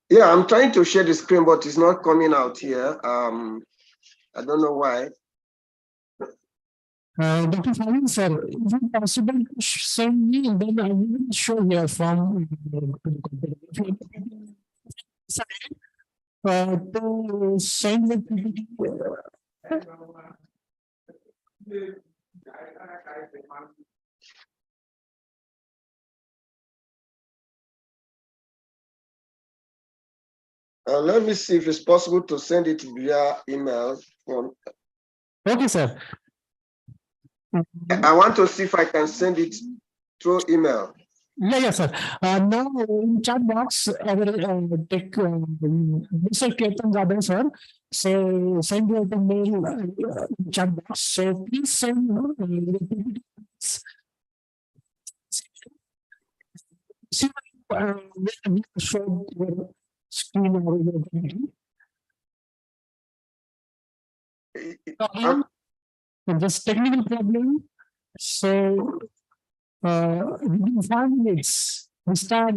Yeah, I'm trying to share the screen, but it's not coming out here. I don't know why. Dr. Fabian, sir, is it possible to send me and then I will show here from to send the PPT. Let me see if it's possible to send it via email. Okay, sir. I want to see if I can send it through email. Yes, sir. Now in chat box, I will take Mr. Ketan Jadhav, sir. So send your mail chat box. So please send see show your screen or your PPT. Just technical problem. So within 5 minutes, we start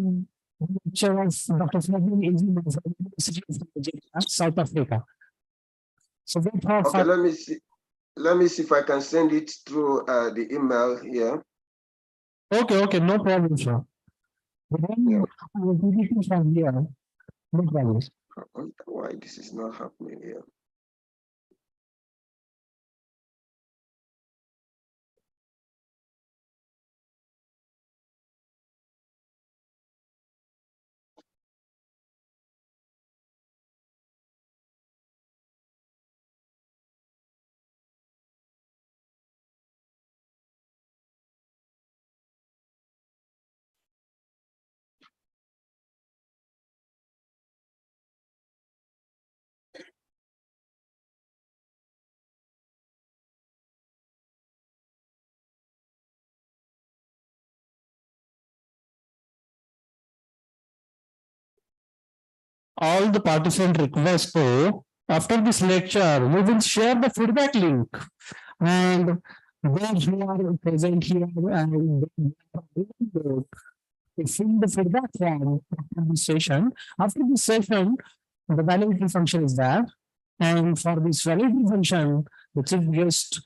lecture of Dr. Fabian Izima from the University of Nigeria, South Africa. So wait for Okay, let me see. Let me see if I can send it through the email here. okay, no problem, sir. Then Yeah. PPT from here. No problem. I wonder why this is not happening here. All the participant request to, after this lecture, we will share the feedback link. And those who are present here and to fill the feedback form after this session. After this session, the validity function is there. And for this validity function, the chief guest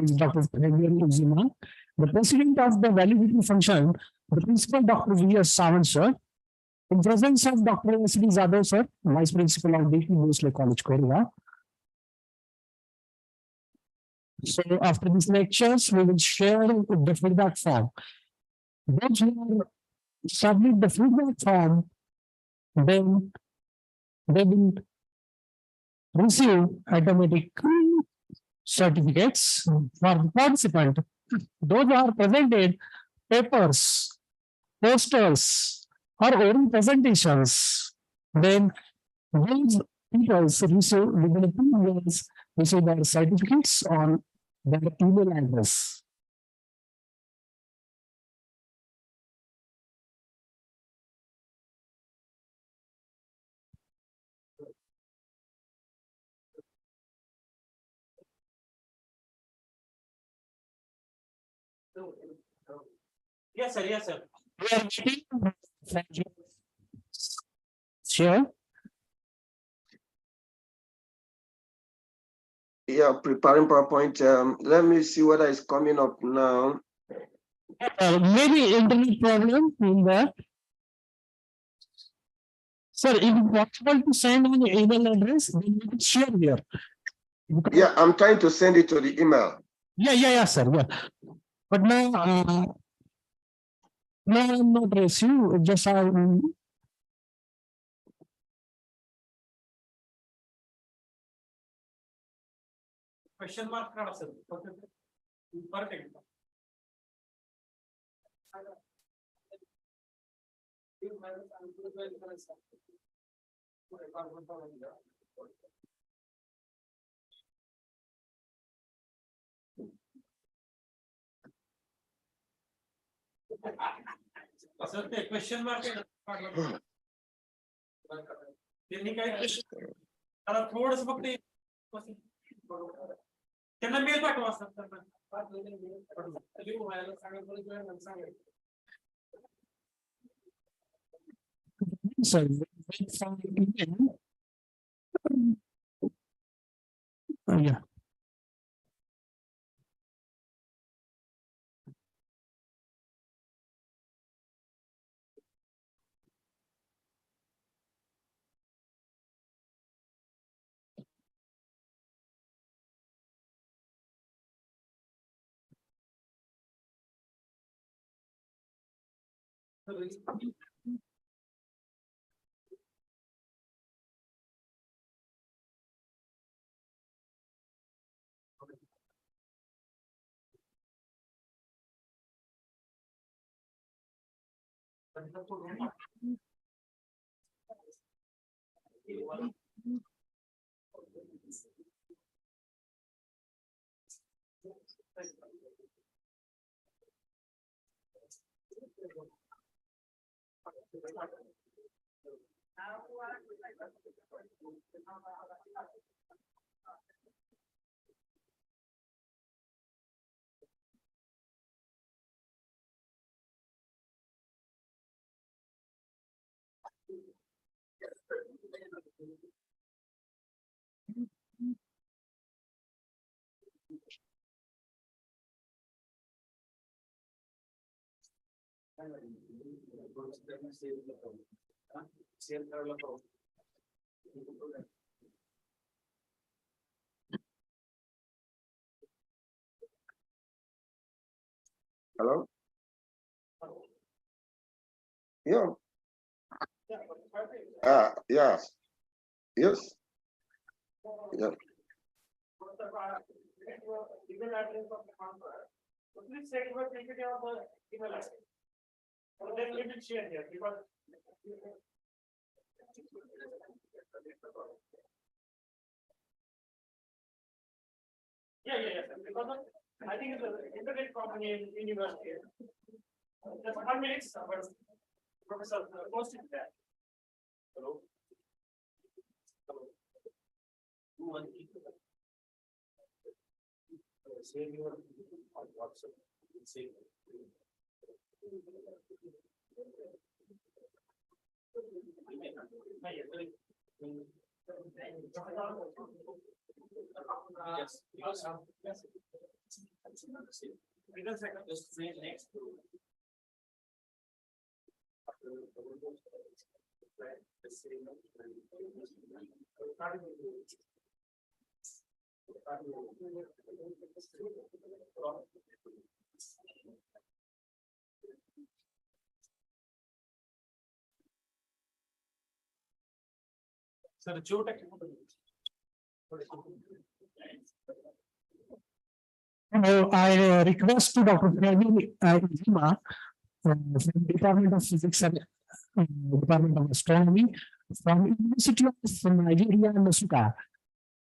is Dr. February Uzima. The president of the validity function, the principal Dr. V.S. Sawant, sir. In presence of Dr. S.D. Zadav, sir, Vice Principal of DP Bhosle College, Korea. So after these lectures, we will share the feedback form. Those who submit the feedback form, then they will receive automatic certificates for the participant. Those who are presented papers, posters, or oral presentations, then those people receive within 2 years receive their certificates on their email address. Yes, sir. Yes, sir. We are waiting. Thank you. Sure. Yeah, preparing PowerPoint. Let me see whether it's coming up now. Maybe internet problem in there. Sir, if it's possible to send on the email address, then you can share here. Yeah, I'm trying to send it to the email. Yeah, sir. Yeah. But now, no, I'm not received. Just Question mark, sir. Perfect. Sir ते question mark त्यांनी काय त्याला थोडस फक्त त्यांना mail पाठवा sir sir, wait for email. Yeah. Hello? Yeah. Yeah. Yes. Yeah. Yeah. Because I think it's the internet company in university. Just 1 minute, but Professor, post it there. Hello. Save your on WhatsApp. Save. Yes, because next. So the geotech. I request to Dr. Praveen Zima from the Department of Physics and Department of Astronomy from University of Nigeria, Nsukka.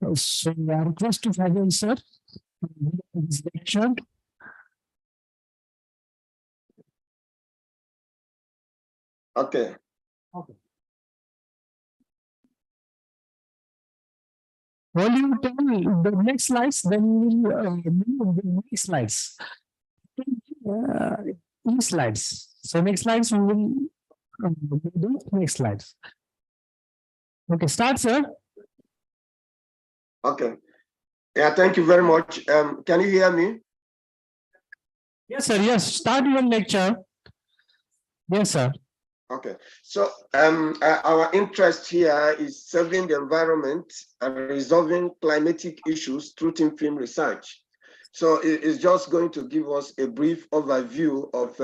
So I request to Praveen sir his lecture. Okay. Will you tell me the next slides? Then we'll move the next slides. Next slides. So next slides we will do next slides. Okay, start, sir. Okay. Yeah, thank you very much. Can you hear me? Yes, sir. Yes, start your lecture. Yes, sir. Okay, so our interest here is serving the environment and resolving climatic issues through thin film research. So it's just going to give us a brief overview of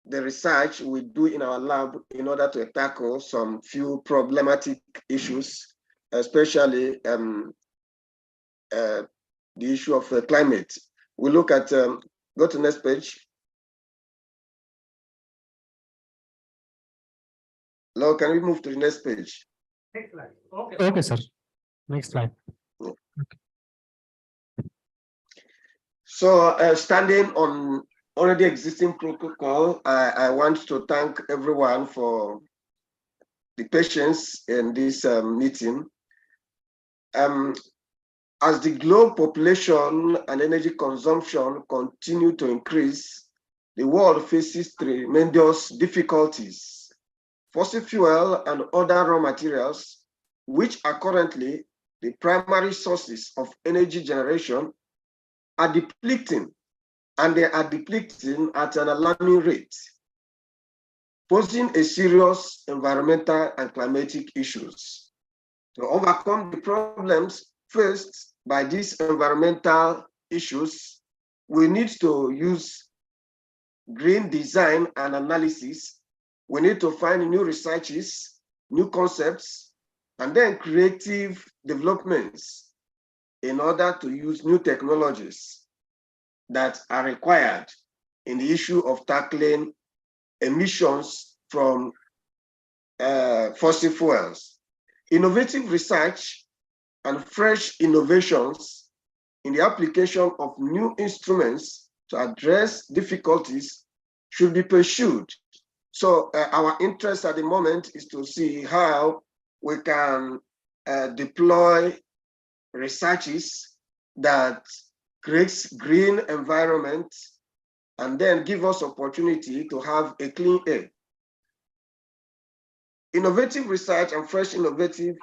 the research we do in our lab in order to tackle some few problematic issues, especially the issue of climate. We look at, go to next page. Now, can we move to the next page? Next slide. Okay. Okay, sir. Next slide. So standing on already existing protocol, I want to thank everyone for the patience in this meeting. As the globe population and energy consumption continue to increase, the world faces tremendous difficulties. Fossil fuel and other raw materials, which are currently the primary sources of energy generation, are depleting, and they are depleting at an alarming rate, posing a serious environmental and climatic issues. To overcome the problems faced by these environmental issues, we need to use green design and analysis. We need to find new researches, new concepts, and then creative developments in order to use new technologies that are required in the issue of tackling emissions from fossil fuels. Innovative research and fresh innovations in the application of new instruments to address difficulties should be pursued. So our interest at the moment is to see how we can deploy researches that creates green environment and then give us opportunity to have a clean air. Innovative research and fresh innovative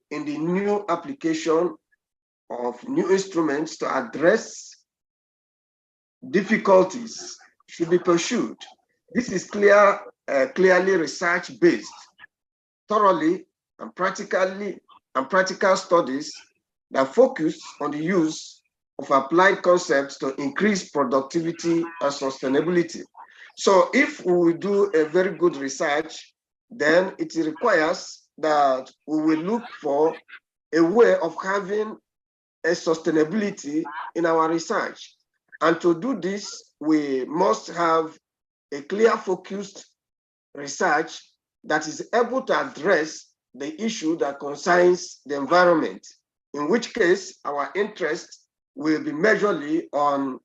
in the new application of new instruments to address difficulties should be pursued. This is clearly research-based. thoroughly and practical studies that focus on the use of applied concepts to increase productivity and sustainability. So if we will do a very good research, then it requires that we will look for a way of having a sustainability in our research. And to do this, we must have a clear focused research that is able to address the issue that concerns the environment, in which case our interest will be majorly on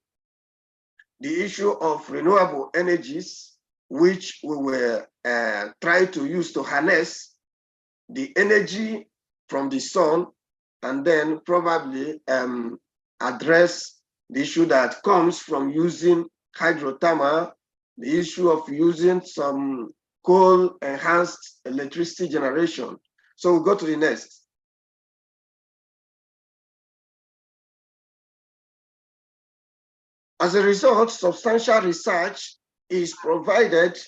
the issue of renewable energies, which we will try to use to harness the energy from the sun, and then probably address the issue that comes from using hydrothermal, the issue of using some coal-enhanced electricity generation. So we'll go to the next. As a result, substantial research is provided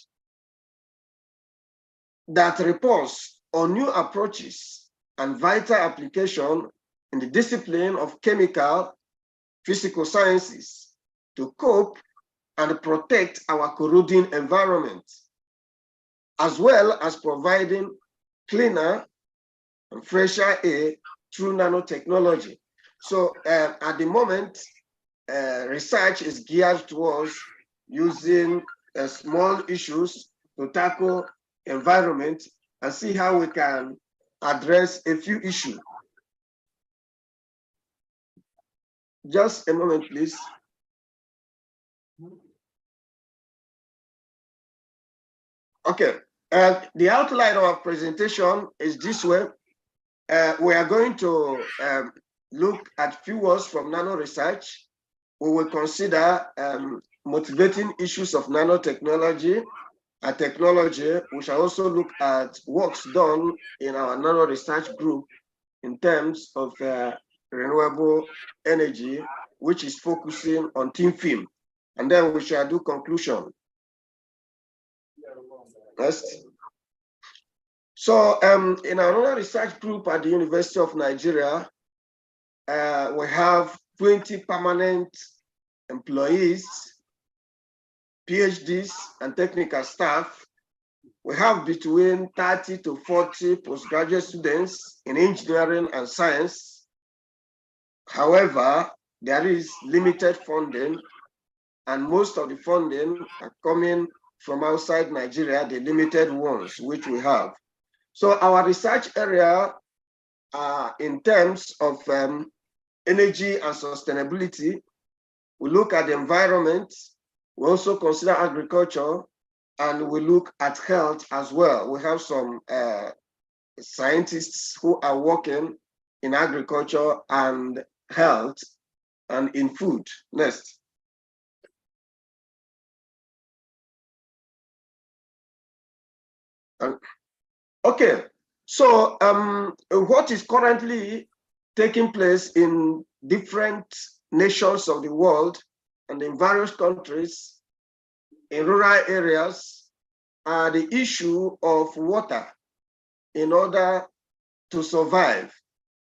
that reports on new approaches and vital application in the discipline of chemical, physical sciences to cope and protect our corroding environment, as well as providing cleaner and fresher air through nanotechnology. So at the moment, research is geared towards using small issues to tackle environment and see how we can address a few issues. Just a moment, please. Okay, the outline of our presentation is this way. We are going to look at few words from nano research. We will consider motivating issues of nanotechnology and technology. We shall also look at works done in our nano research group in terms of renewable energy, which is focusing on thin film. And then we shall do conclusion. Next. So in our nano research group at the University of Nigeria, we have 20 permanent employees, PhDs, and technical staff. We have between 30 to 40 postgraduate students in engineering and science. However, there is limited funding, and most of the funding are coming from outside Nigeria, the limited ones which we have. So our research area in terms of energy and sustainability, we look at the environment, we also consider agriculture, and we look at health as well. We have some scientists who are working in agriculture and health and in food. Next. Okay, so what is currently taking place in different nations of the world and in various countries in rural areas are the issue of water in order to survive.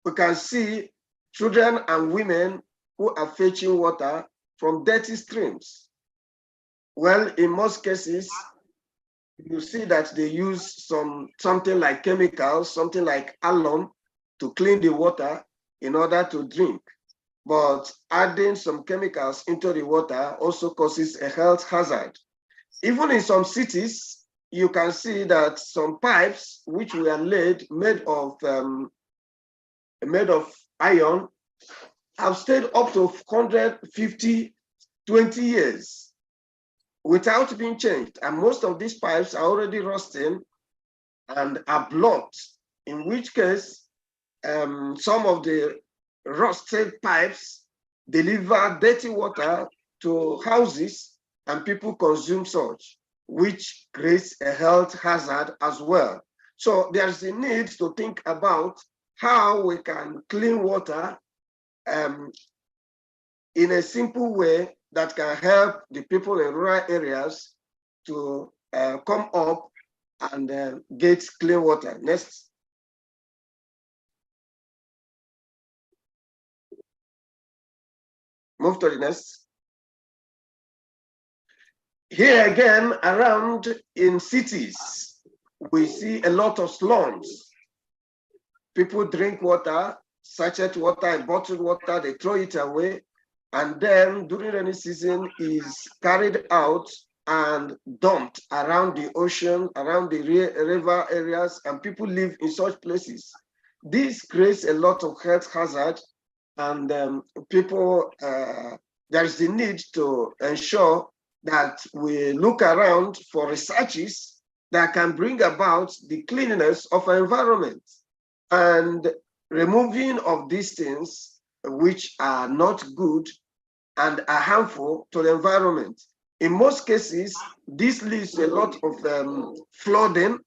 We can see children and women who are fetching water from dirty streams. Well, in most cases, you see that they use something like chemicals, something like alum to clean the water in order to drink. But adding some chemicals into the water also causes a health hazard. Even in some cities, you can see that some pipes which were laid made of iron have stayed up to 150, 20 years without being changed. And most of these pipes are already rusting and are blocked, in which case some of the rusted pipes deliver dirty water to houses and people consume such, which creates a health hazard as well. So there's a need to think about how we can clean water in a simple way that can help the people in rural areas to come up and get clean water. Next. Move to the next. Here again, around in cities, we see a lot of slums. People drink water, sachet water and bottled water, they throw it away. And then during rainy season is carried out and dumped around the ocean, around the river areas, and people live in such places. This creates a lot of health hazard, and people, there is the need to ensure that we look around for researches that can bring about the cleanliness of our environment and removing of these things which are not good and are harmful to the environment. In most cases, this leads to a lot of flooding,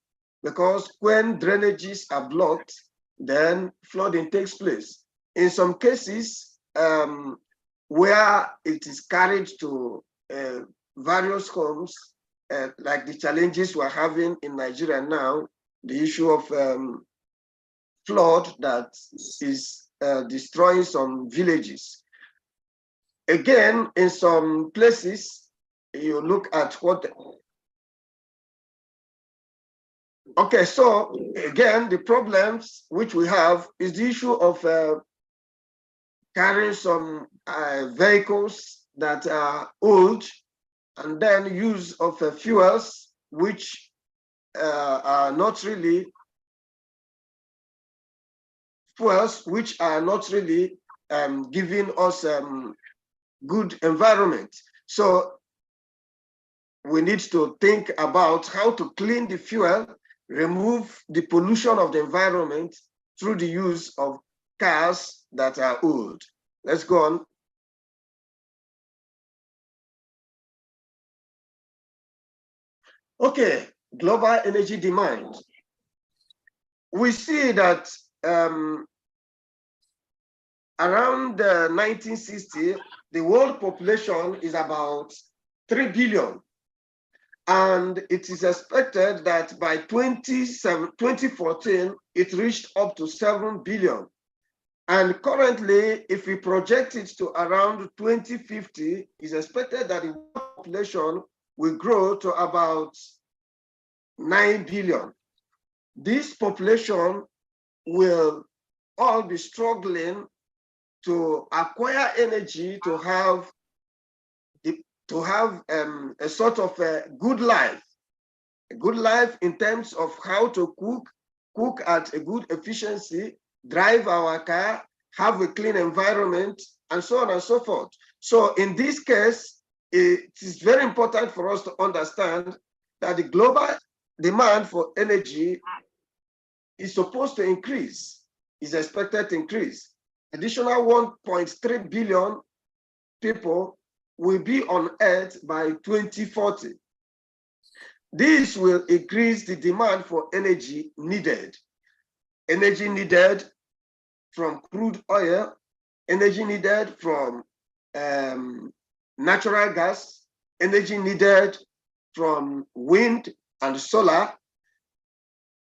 because when drainages are blocked, then flooding takes place. In some cases, where it is carried to various homes, like the challenges we're having in Nigeria now, the issue of flood that is destroying some villages. Again, in some places, you look at what. Okay, so again, the problems which we have is the issue of carrying some vehicles that are old, and then use of fuels which are not really giving us good environment. So we need to think about how to clean the fuel, remove the pollution of the environment through the use of cars that are old. Let's go on. Okay, global energy demand. We see that around 1960, the world population is about 3 billion. And it is expected that by 2014, it reached up to 7 billion. And currently, if we project it to around 2050, it's expected that the population will grow to about 9 billion. This population will all be struggling to acquire energy to have a sort of a good life in terms of how to cook at a good efficiency, drive our car, have a clean environment, and so on and so forth. So in this case, it is very important for us to understand that the global demand for energy is supposed to increase, is expected to increase. Additional 1.3 billion people will be on Earth by 2040. This will increase the demand for energy needed. Energy needed from crude oil, energy needed from natural gas, energy needed from wind and solar.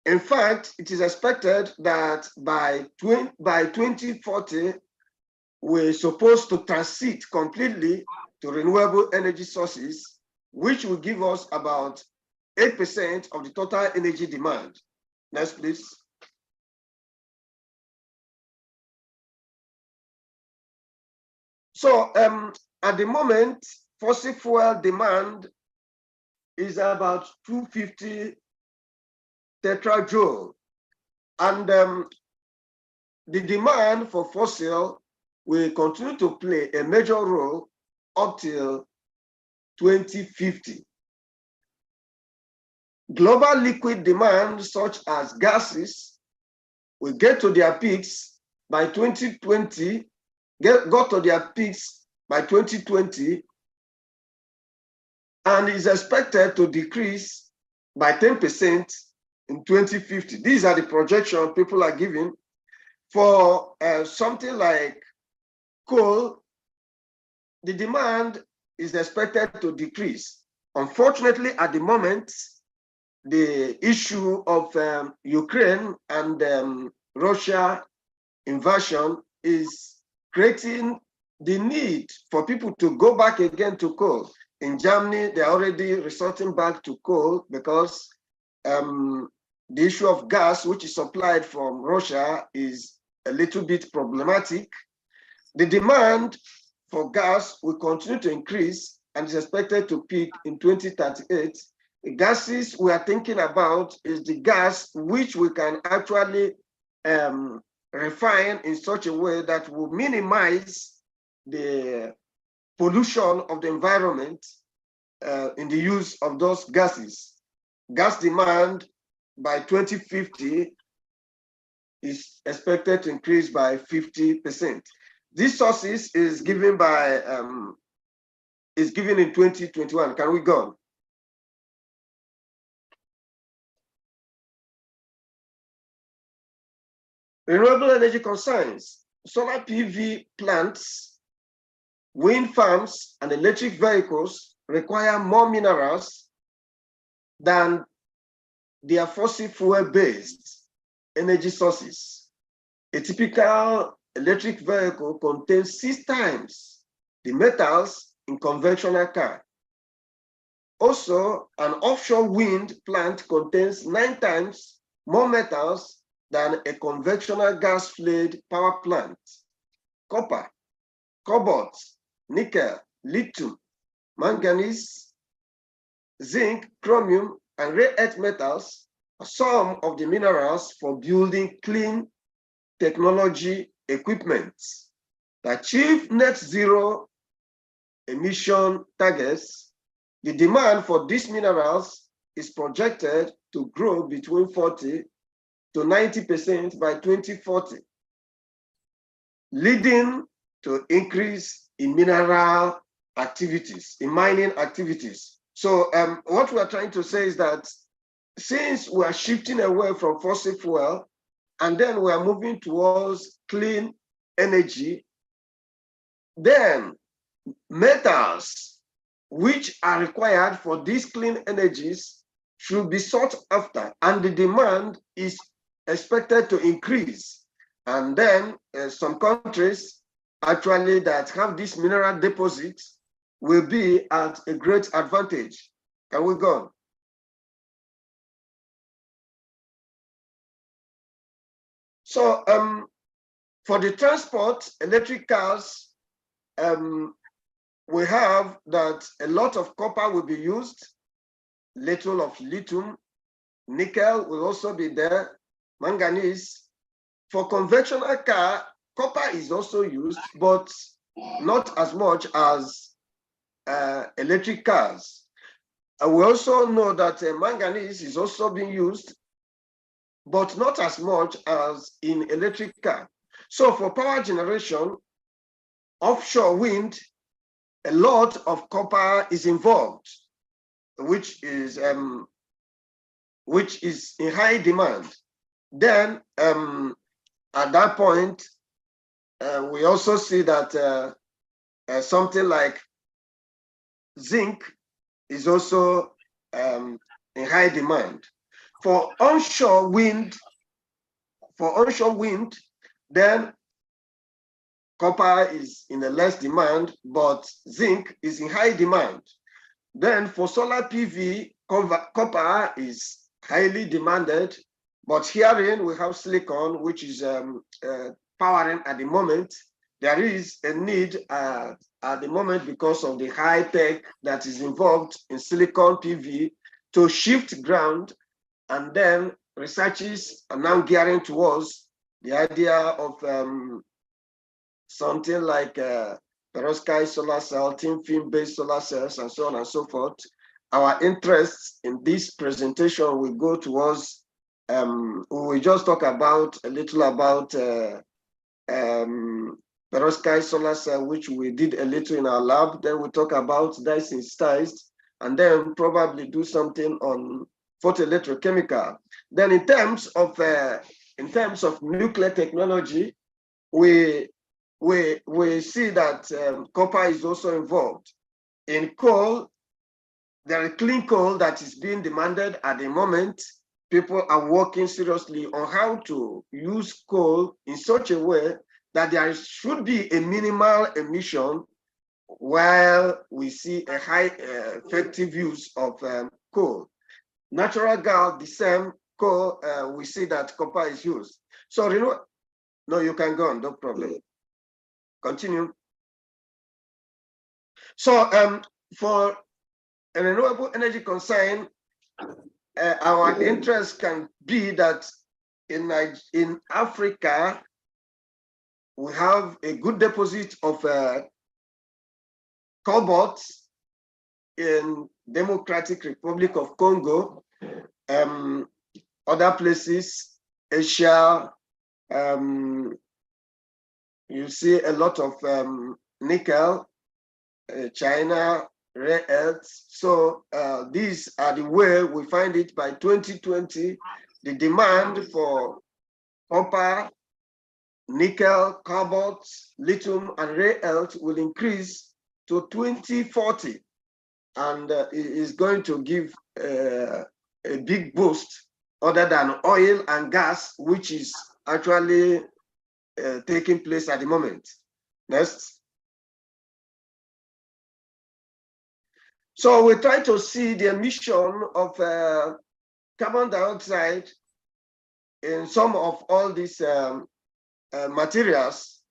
In fact, it is expected that by 2040, we're supposed to transit completely to renewable energy sources, which will give us about 8% of the total energy demand. Next, please. So at the moment, fossil fuel demand is about 250 tetrajoule. And the demand for fossil will continue to play a major role up till 2050. Global liquid demand, such as gases, will get to their peaks by 2020, got to their peaks by 2020, and is expected to decrease by 10% in 2050. These are the projections people are giving. For something like coal, the demand is expected to decrease. Unfortunately, at the moment, the issue of Ukraine and Russia invasion is creating the need for people to go back again to coal. In Germany, they're already resorting back to coal because the issue of gas, which is supplied from Russia, is a little bit problematic. The demand for gas will continue to increase and is expected to peak in 2038. The gases we are thinking about is the gas which we can actually refine in such a way that will minimize the pollution of the environment in the use of those gases. Gas demand by 2050 is expected to increase by 50%. These sources is given by is given in 2021. Can we go on? Renewable energy concerns. Solar PV plants, wind farms, and electric vehicles require more minerals than their fossil fuel-based energy sources. A typical electric vehicle contains 6 times the metals in conventional car. Also, an offshore wind plant contains 9 times more metals than a conventional gas-fueled power plant. Copper, cobalt, nickel, lithium, manganese, zinc, chromium, and rare earth metals are some of the minerals for building clean technology equipment. To achieve net zero emission targets, the demand for these minerals is projected to grow between 40 to 90% by 2040, leading to increase in mineral activities, in mining activities. So what we are trying to say is that since we are shifting away from fossil fuel and then we are moving towards clean energy, then metals which are required for these clean energies should be sought after, and the demand is expected to increase. And then some countries actually that have these mineral deposits will be at a great advantage. Can we go on? So for the transport, electric cars, we have that a lot of copper will be used, little of lithium, nickel will also be there, manganese. For conventional car, copper is also used, but not as much as electric cars. We also know that manganese is also being used, but not as much as in electric car. So for power generation, offshore wind, a lot of copper is involved, which is in high demand. Then at that point, we also see that something like zinc is also in high demand. For onshore wind, then copper is in a less demand, but zinc is in high demand. Then for solar PV, copper is highly demanded, but herein we have silicon, which is powering at the moment. There is a need at the moment because of the high tech that is involved in silicon PV to shift ground, and then researchers are now gearing towards the idea of something like perovskite solar cell, thin film-based solar cells, and so on and so forth. Our interests in this presentation will go towards, we will just talk about a little about perovskite solar cell, which we did a little in our lab. Then we'll talk about dye-sensitized, and then probably do something on photoelectrochemical. Then in terms of nuclear technology, we see that copper is also involved. In coal, there is clean coal that is being demanded at the moment. People are working seriously on how to use coal in such a way that there should be a minimal emission while we see a high effective use of coal. Natural gas, the same coal, we see that copper is used. So, no, you can go on, no problem. Continue. So, for a renewable energy concern, our interest can be that in Africa, we have a good deposit of cobalt in Democratic Republic of Congo, other places, Asia, you see a lot of nickel, China, rare earths. So these are the way we find it by 2020, the demand for copper, nickel, cobalt, lithium, and rare earth will increase to 2040. And it is going to give a big boost other than oil and gas, which is actually taking place at the moment. Next. So we try to see the emission of carbon dioxide in some of all these materials.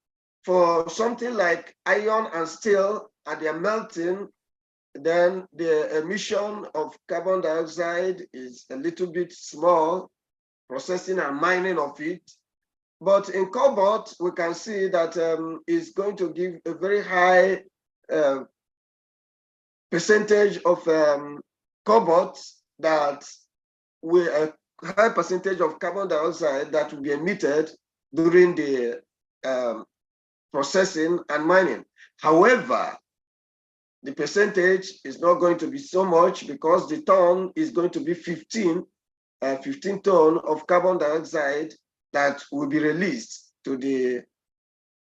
For something like iron and steel, at their melting, then the emission of carbon dioxide is a little bit small, processing and mining of it. But in cobalt, we can see that it's going to give a very high percentage of cobalt that will a high percentage of carbon dioxide that will be emitted during the processing and mining. However, the percentage is not going to be so much because the ton is going to be 15 tons of carbon dioxide that will be released to the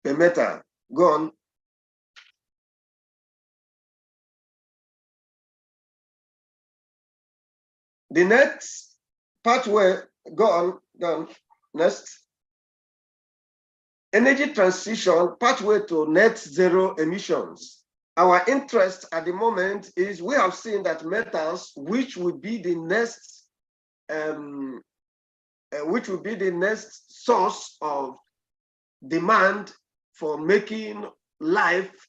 perimeter. Go on. The next pathway, go on, next. Energy transition, pathway to net zero emissions. Our interest at the moment is we have seen that metals, which will be the next source of demand for making life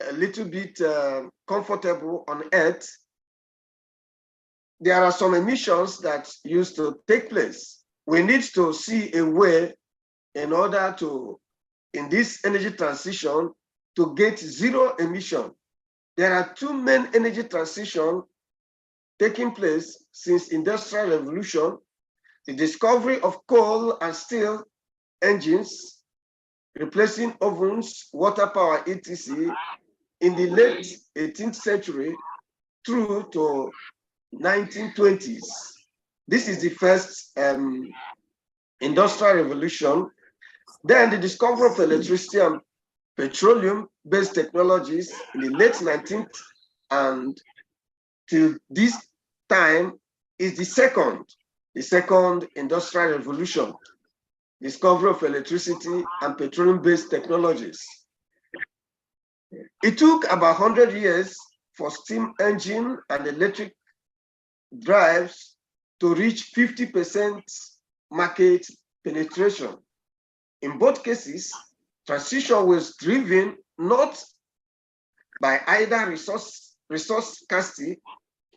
a little bit comfortable on Earth. There are some emissions that used to take place. We need to see a way in order to, in this energy transition, to get zero emission. There are two main energy transitions taking place since Industrial Revolution: the discovery of coal and steel engines, replacing ovens, water power, etc. in the late 18th century through to 1920s. This is the first industrial revolution. Then the discovery of electricity and petroleum-based technologies in the late 19th and till this time is the second industrial revolution, discovery of electricity and petroleum-based technologies. It took about 100 years for steam engine and electric drives to reach 50% market penetration. In both cases, transition was driven not by either resource scarcity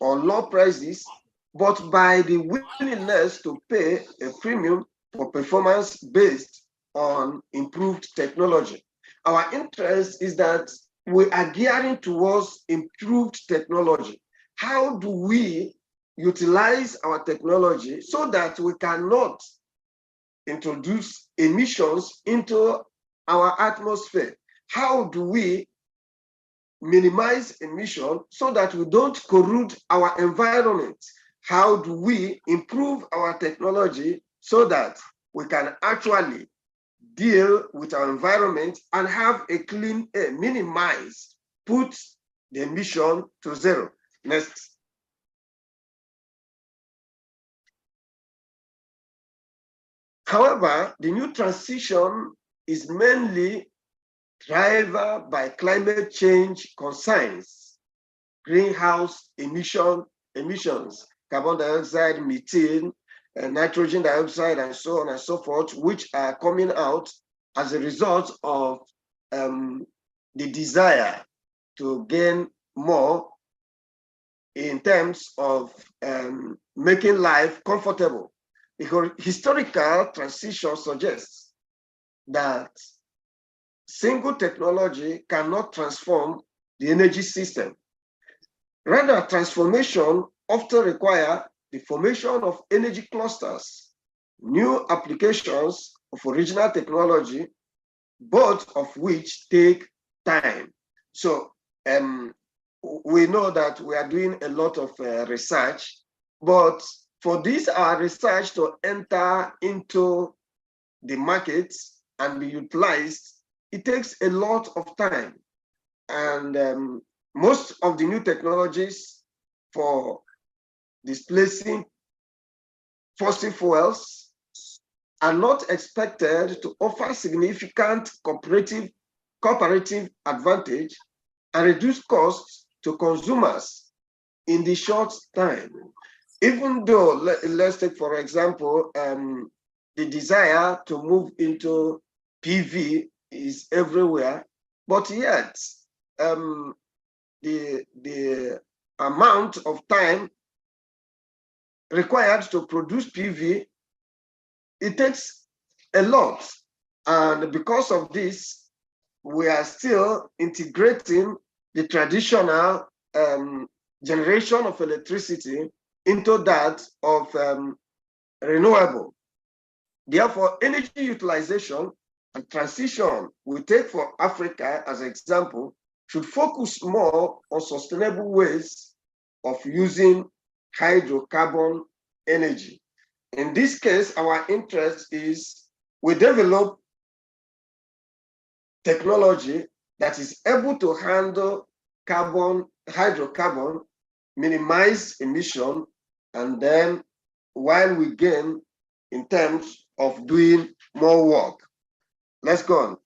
or low prices, but by the willingness to pay a premium for performance based on improved technology. Our interest is that we are gearing towards improved technology. How do we utilize our technology so that we cannot introduce emissions into our atmosphere? How do we minimize emission so that we don't corrode our environment? How do we improve our technology so that we can actually deal with our environment and have a clean air, minimize, put the emission to zero? Next. However, the new transition is mainly driven by climate change concerns, greenhouse emissions, carbon dioxide, methane, nitrogen dioxide, and so on and so forth, which are coming out as a result of the desire to gain more in terms of making life comfortable. Because historical transition suggests that single technology cannot transform the energy system. Rather, transformation often requires the formation of energy clusters, new applications of original technology, both of which take time. So we know that we are doing a lot of research, but for this, our research to enter into the markets and be utilized, it takes a lot of time. And most of the new technologies for displacing fossil fuels are not expected to offer significant cooperative advantage and reduce costs to consumers in the short time. Even though, let's take, for example, the desire to move into PV is everywhere, but yet the amount of time required to produce PV, it takes a lot. And because of this, we are still integrating the traditional generation of electricity into that of renewable. Therefore, energy utilization and transition we take for Africa as an example should focus more on sustainable ways of using hydrocarbon energy. In this case, our interest is we develop technology that is able to handle hydrocarbon, minimize emission, and then while we gain in terms of doing more work. Let's go on.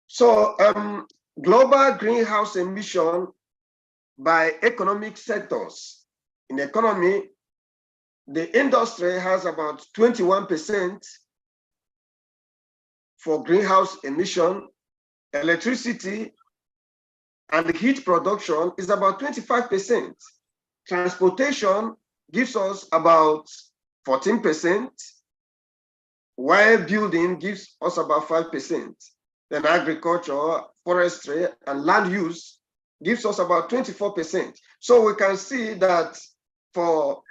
So global greenhouse emission by economic sectors. In economy, the industry has about 21% for greenhouse emission. Electricity and heat production is about 25%. Transportation gives us about 14%, while building gives us about 5%. Then agriculture, forestry, and land use gives us about 24%. So we can see that for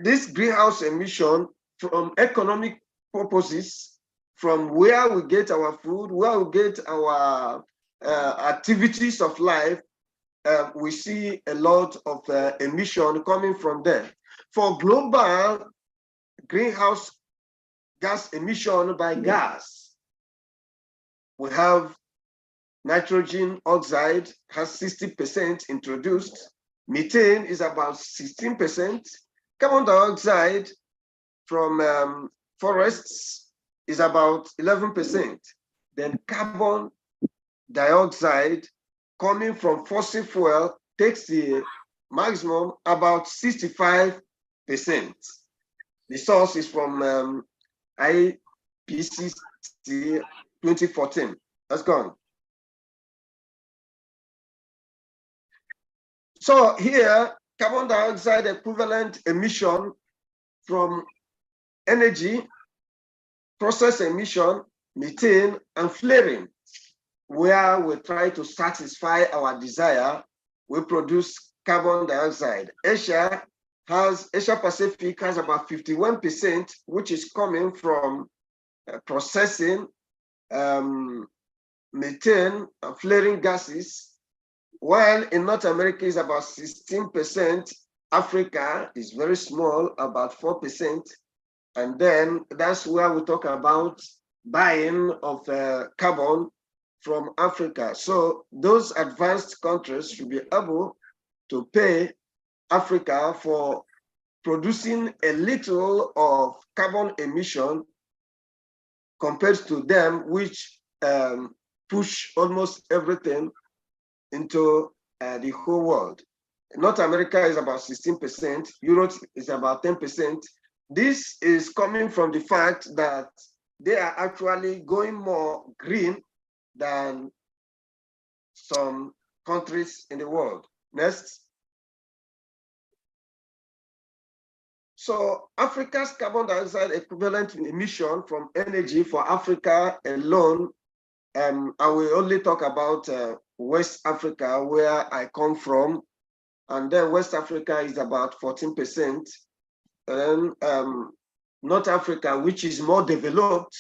this greenhouse emission from economic purposes, from where we get our food, where we get our activities of life, we see a lot of emission coming from there. For global greenhouse gas emission by gas, we have nitrogen oxide has 60% introduced. Methane is about 16%. Carbon dioxide from forests is about 11%. Then carbon dioxide coming from fossil fuel takes the maximum, about 65%. The source is from IPCC 2014. That's gone. So here, carbon dioxide equivalent emission from energy, process emission, methane, and flaring, where we try to satisfy our desire, we produce carbon dioxide. Asia Pacific has about 51%, which is coming from processing, methane, and flaring gases, while in North America is about 16%. Africa is very small, about 4%. And then that's where we talk about buying of carbon from Africa. So those advanced countries should be able to pay Africa for producing a little of carbon emission compared to them, which push almost everything into the whole world. North America is about 16%, Europe is about 10%. This is coming from the fact that they are actually going more green than some countries in the world. Next. So Africa's carbon dioxide equivalent emission from energy for Africa alone, I will only talk about West Africa, where I come from, and then West Africa is about 14%. And North Africa, which is more developed,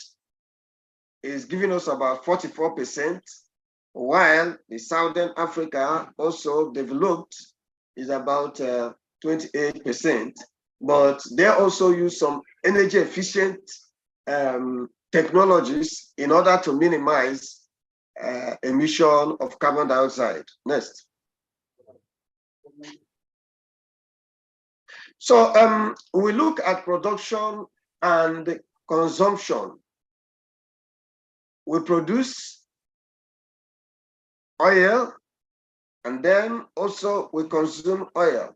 is giving us about 44%, while the Southern Africa, also developed, is about 28%. But they also use some energy efficient technologies in order to minimize emission of carbon dioxide. Next. So we look at production and consumption. We produce oil, and then also we consume oil.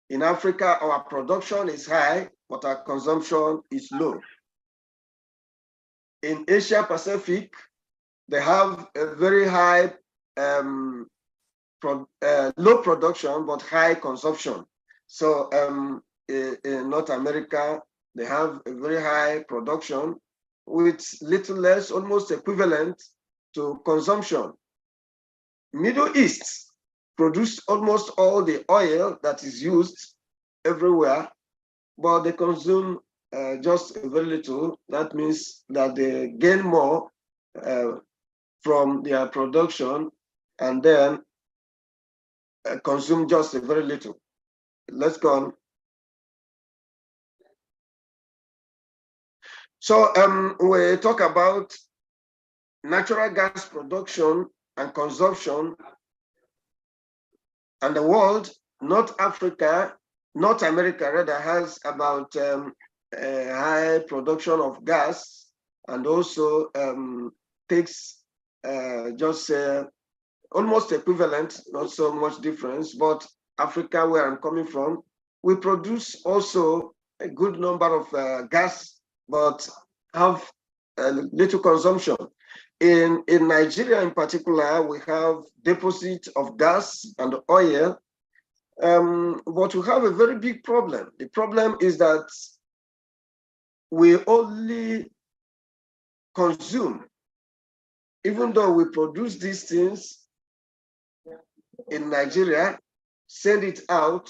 In Africa, our production is high, but our consumption is low. In Asia Pacific, they have a very high, low production, but high consumption. So in North America, they have a very high production with little less, almost equivalent to consumption. Middle East produce almost all the oil that is used everywhere, but they consume just very little. That means that they gain more from their production and then consume just very little. Let's go on. So we talk about natural gas production and consumption. And the world, North Africa, North America rather, has about a high production of gas, and also takes just almost equivalent, not so much difference. But Africa, where I'm coming from, we produce also a good number of gas, but have little consumption. In Nigeria in particular, we have deposits of gas and oil, but we have a very big problem. The problem is that we only consume, even though we produce these things in Nigeria, send it out,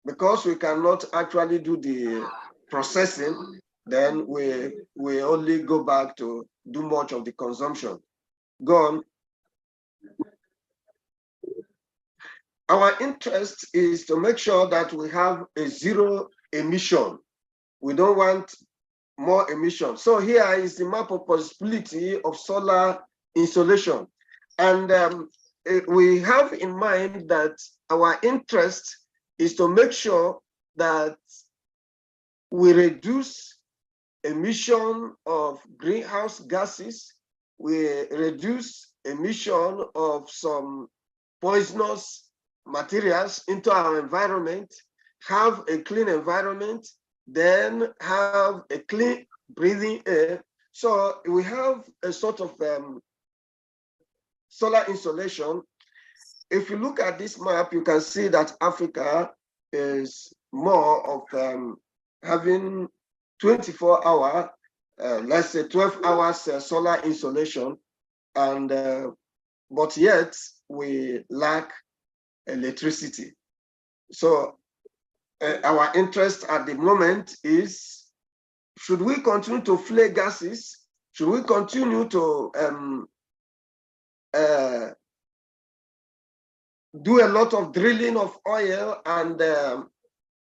because we cannot actually do the processing, then we only go back to do much of the consumption. Go on. Our interest is to make sure that we have a zero emission. We don't want more emission. So here is the map of possibility of solar installation. And we have in mind that our interest is to make sure that we reduce emission of greenhouse gases, we reduce emission of some poisonous materials into our environment, have a clean environment, then have a clean breathing air. So we have a sort of solar installation. If you look at this map, you can see that Africa is more of having 24-hour, let's say 12 hours solar installation, and but yet we lack electricity. So our interest at the moment is, should we continue to flare gases? Should we continue to do a lot of drilling of oil and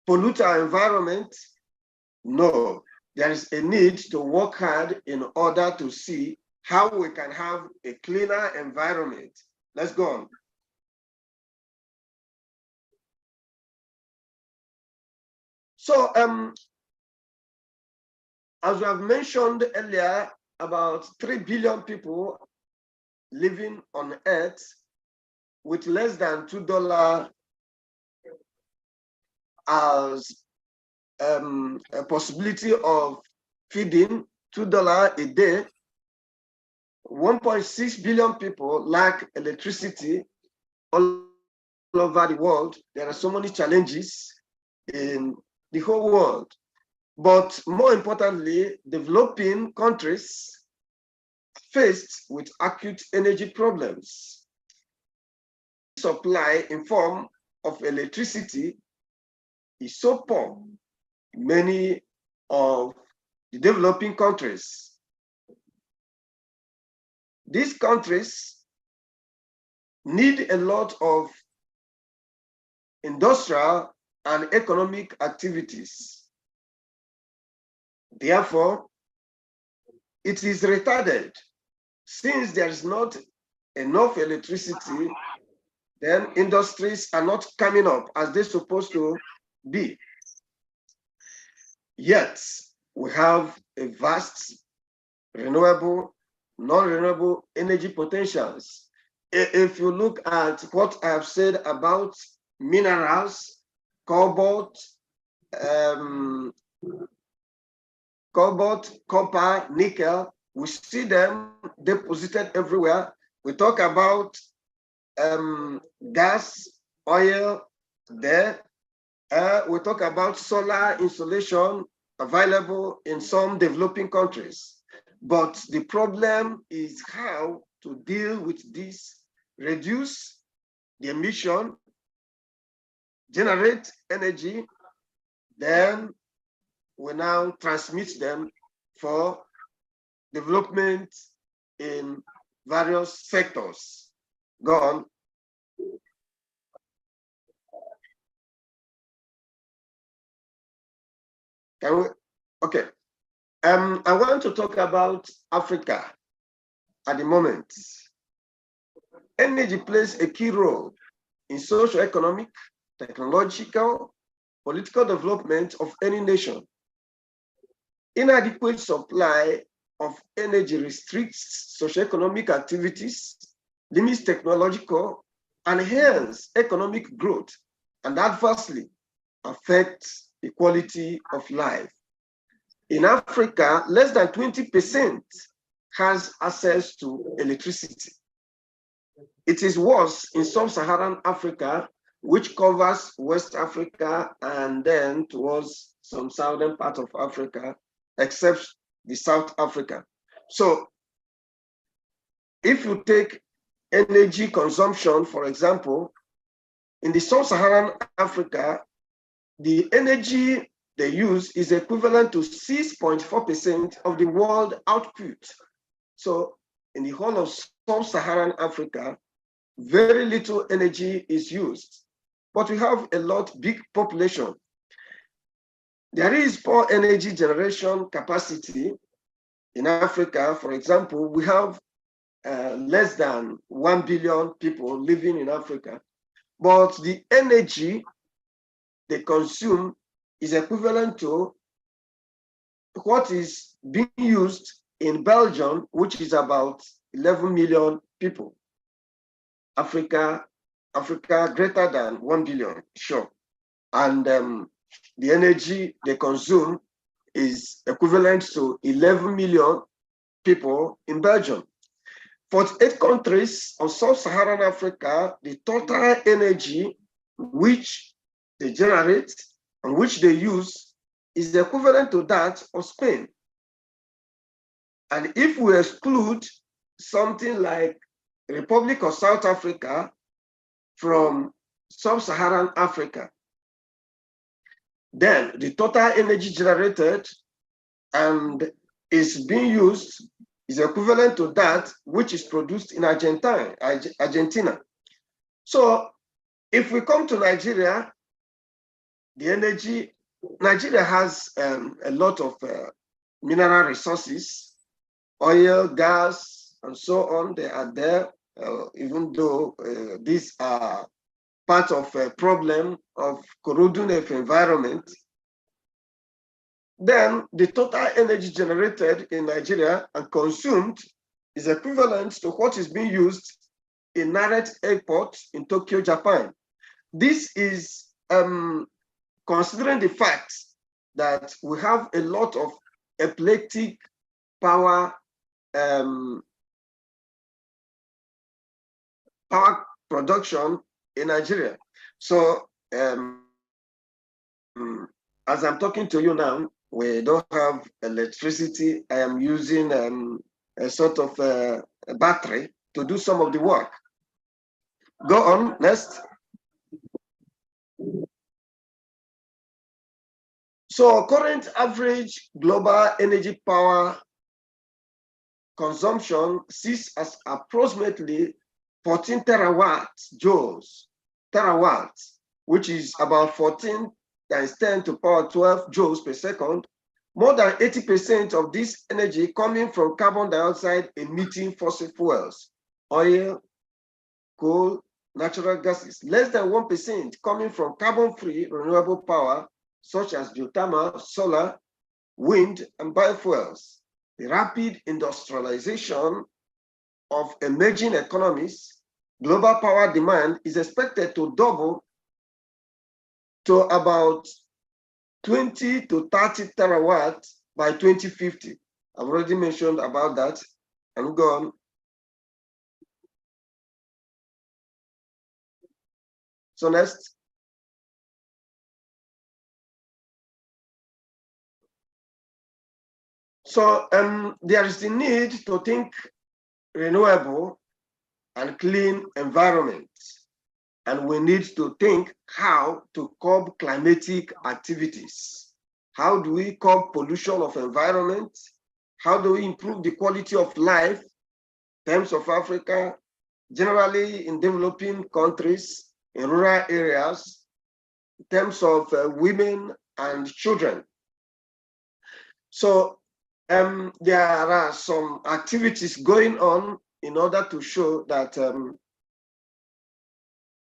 pollute our environment? No, there is a need to work hard in order to see how we can have a cleaner environment. Let's go on. So, as we have mentioned earlier, about 3 billion people living on Earth with less than $2 as a possibility of feeding $2 a day. 1.6 billion people lack electricity all over the world. There are so many challenges in the whole world. But more importantly, developing countries faced with acute energy problems. Supply in form of electricity is so poor in many of the developing countries. These countries need a lot of industrial and economic activities. Therefore, it is retarded. Since there is not enough electricity, then industries are not coming up as they're supposed to be. Yet, we have a vast renewable, non-renewable energy potentials. If you look at what I have said about minerals, cobalt, copper, nickel, we see them deposited everywhere. We talk about gas, oil there. We talk about solar insolation available in some developing countries. But the problem is how to deal with this, reduce the emission, generate energy, then we now transmit them for development in various sectors. Go on. Can we? Okay. I want to talk about Africa at the moment. Energy plays a key role in socio-economic, technological, political development of any nation. Inadequate supply of energy restricts socio-economic activities, limits technological, and hence economic growth, and adversely affects the quality of life. In Africa, less than 20% has access to electricity. It is worse in sub-Saharan Africa, which covers West Africa and then towards some southern part of Africa, except the South Africa. So if you take energy consumption, for example, in the sub-Saharan Africa, the energy they use is equivalent to 6.4% of the world output. So in the whole of sub-Saharan Africa, very little energy is used, but we have a big population. There is poor energy generation capacity in Africa. For example, we have less than 1 billion people living in Africa, but the energy they consume is equivalent to what is being used in Belgium, which is about 11 million people. Africa greater than 1 billion, sure. And the energy they consume is equivalent to 11 million people in Belgium. 48 countries of sub-Saharan Africa, the total energy which they generate and which they use is equivalent to that of Spain. And if we exclude something like the Republic of South Africa from sub-Saharan Africa, then the total energy generated and is being used is equivalent to that which is produced in Argentina. So if we come to Nigeria, Nigeria has a lot of mineral resources, oil, gas, and so on. They are there, even though these are part of a problem of corroding of environment. Then the total energy generated in Nigeria and consumed is equivalent to what is being used in Narita Airport in Tokyo, Japan. This is considering the fact that we have a lot of epileptic power power production in Nigeria. So as I'm talking to you now, we don't have electricity. I am using a sort of a battery to do some of the work. Go on, next. So current average global energy power consumption sits as approximately 14 terawatts, which is about 14 times 10 to the power 12 joules per second. More than 80% of this energy coming from carbon dioxide emitting fossil fuels, oil, coal, natural gases. Less than 1% coming from carbon-free renewable power, such as geothermal, solar, wind, and biofuels. The rapid industrialization of emerging economies, global power demand is expected to double to about 20 to 30 terawatts by 2050. I've already mentioned about that. I'm gone. So next. So there is the need to think renewable and clean environment. And we need to think how to curb climatic activities. How do we curb pollution of environment? How do we improve the quality of life in terms of Africa, generally in developing countries, in rural areas, in terms of women and children? So there are some activities going on in order to show that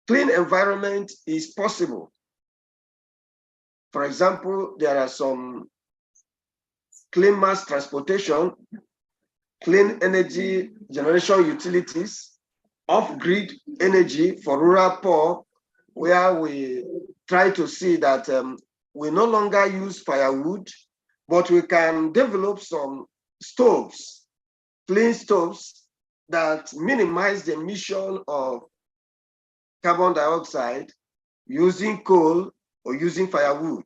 clean environment is possible. For example, there are some clean mass transportation, clean energy generation utilities, off-grid energy for rural poor, where we try to see that we no longer use firewood, but we can develop some stoves, clean stoves that minimize the emission of carbon dioxide using coal or using firewood.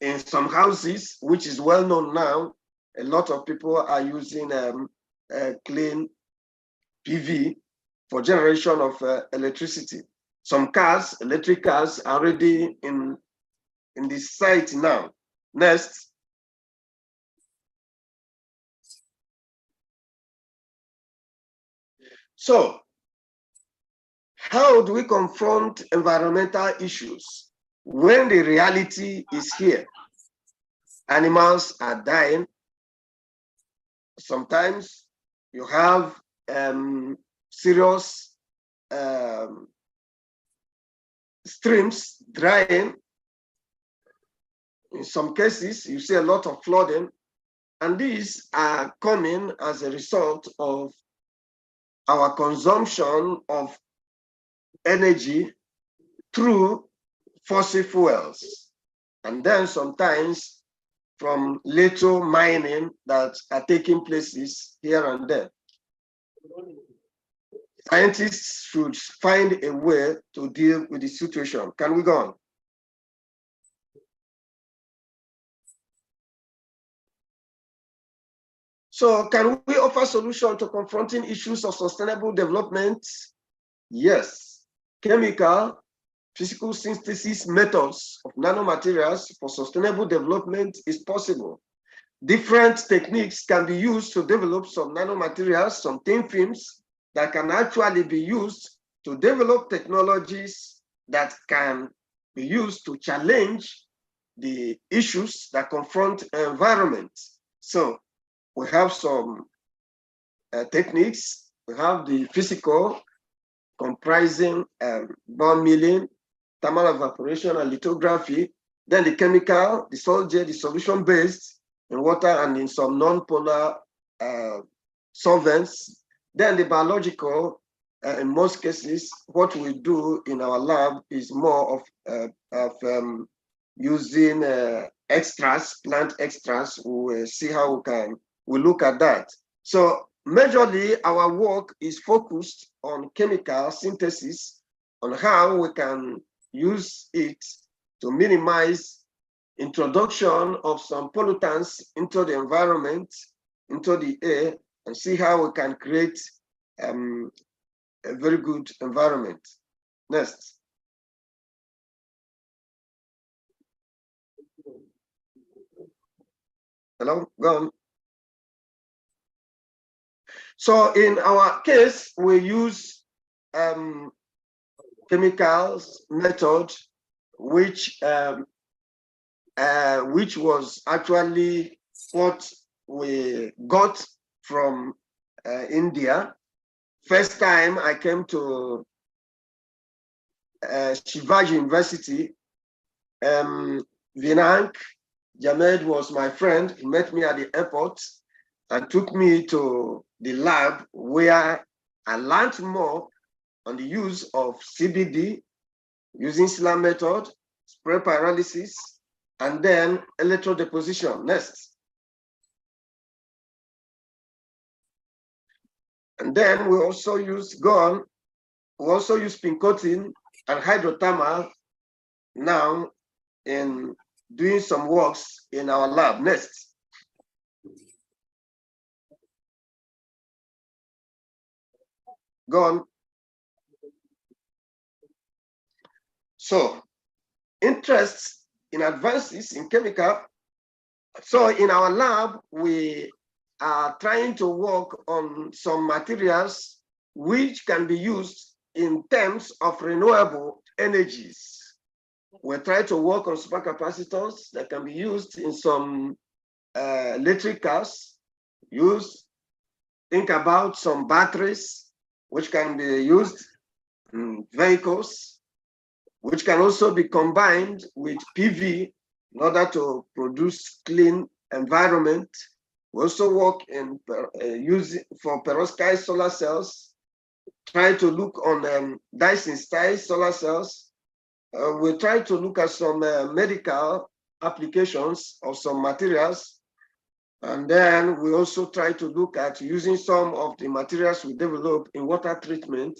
In some houses, which is well known now, a lot of people are using clean PV for generation of electricity. Some cars, electric cars, are already in the site now. Next. So, how do we confront environmental issues when the reality is here? Animals are dying. Sometimes you have serious streams drying. In some cases, you see a lot of flooding, and these are coming as a result of our consumption of energy through fossil fuels, and then sometimes from little mining that are taking places here and there. Scientists should find a way to deal with the situation. Can we go on? So can we offer solution to confronting issues of sustainable development? Yes. Chemical, physical synthesis methods of nanomaterials for sustainable development is possible. Different techniques can be used to develop some nanomaterials, some thin films that can actually be used to develop technologies that can be used to challenge the issues that confront environment. So we have some techniques. We have the physical, comprising bond milling, thermal evaporation, and lithography. Then the chemical, the solid, the solution-based in water and in some non-polar solvents. Then the biological, in most cases, what we do in our lab is more of using extras, plant extras. We'll see how we look at that. So majorly, our work is focused on chemical synthesis, on how we can use it to minimize introduction of some pollutants into the environment, into the air, and see how we can create a very good environment. Next. Hello, go on. So in our case, we use chemicals method, which was actually what we got from India. First time I came to Shivaji University, Vinank Jamed was my friend. He met me at the airport and took me to the lab where I learned more on the use of CBD, using SLAM method, spray pyrolysis, and then electrodeposition. Next. And then we also use GON, we also use pin coating and hydrothermal now in doing some works in our lab. Next. GON. So, interests in advances in chemical. So in our lab, we are trying to work on some materials which can be used in terms of renewable energies. We try to work on supercapacitors that can be used in some electric cars. Think about some batteries which can be used in vehicles, which can also be combined with PV in order to produce clean environment. We also work in using for perovskite solar cells, try to look on Dyson-style solar cells. We try to look at some medical applications of some materials. And then we also try to look at using some of the materials we develop in water treatment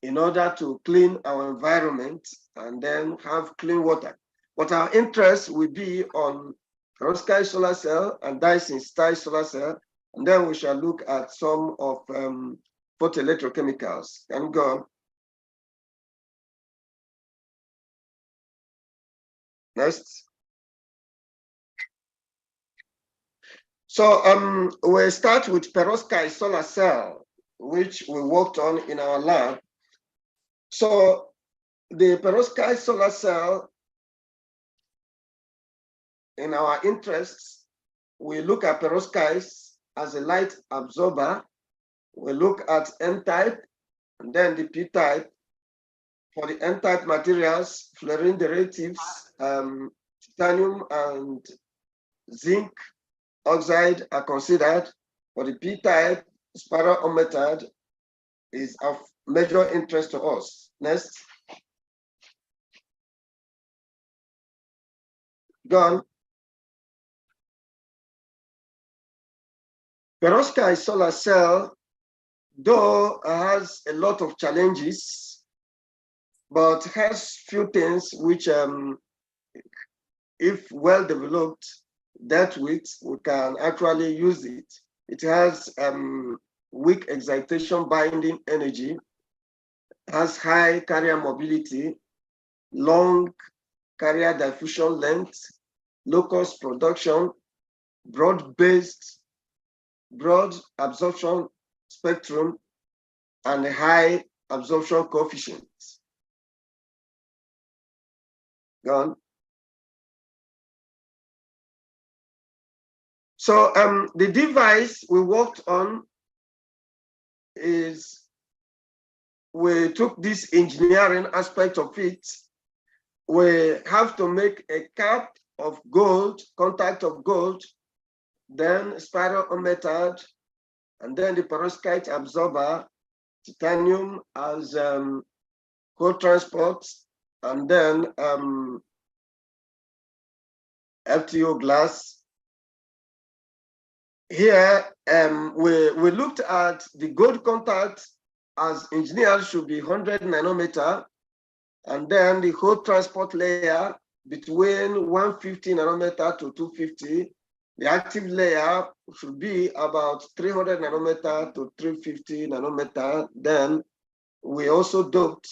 in order to clean our environment and then have clean water. But our interest will be on perovskite solar cell and Dyson-style solar cell, and then we shall look at some of photoelectrochemicals. Can we go on? Next. So we start with perovskite solar cell, which we worked on in our lab. So the perovskite solar cell, in our interests, we look at perovskites as a light absorber. We look at N-type and then the P-type. For the N-type materials, fluorine derivatives, titanium and zinc oxide are considered. For the P-type, spiral method is of major interest to us. Next. Gone. Perovskite solar cell, though has a lot of challenges, but has few things which, if well developed, that with, we can actually use it. It has weak excitation binding energy, has high carrier mobility, long carrier diffusion length, low cost production, broad absorption spectrum, and a high absorption coefficient. Gone. So the device we worked on is we took this engineering aspect of it. We have to make a cap of gold, contact of gold, then spiral method, and then the perovskite absorber, titanium as cold transport, and then FTO glass. Here, we looked at the gold contact as engineered should be 100 nanometer, and then the whole transport layer between 150 nanometer to 250. The active layer should be about 300 nanometer to 350 nanometer. Then we also doped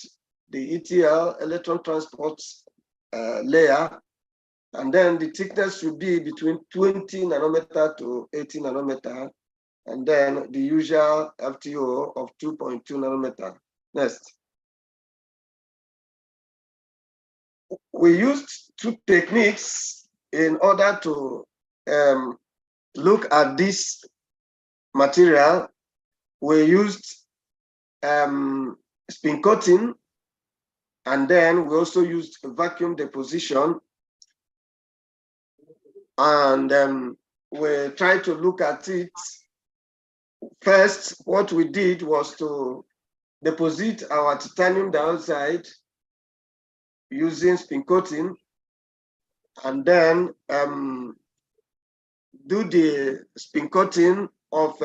the ETL, electron transport layer, and then the thickness should be between 20 nanometer to 80 nanometer, and then the usual FTO of 2.2 nanometer. Next. We used two techniques in order to look at this material. We used spin coating, and then we also used vacuum deposition. And we tried to look at it. First, what we did was to deposit our titanium dioxide using spin coating, and then do the spin coating of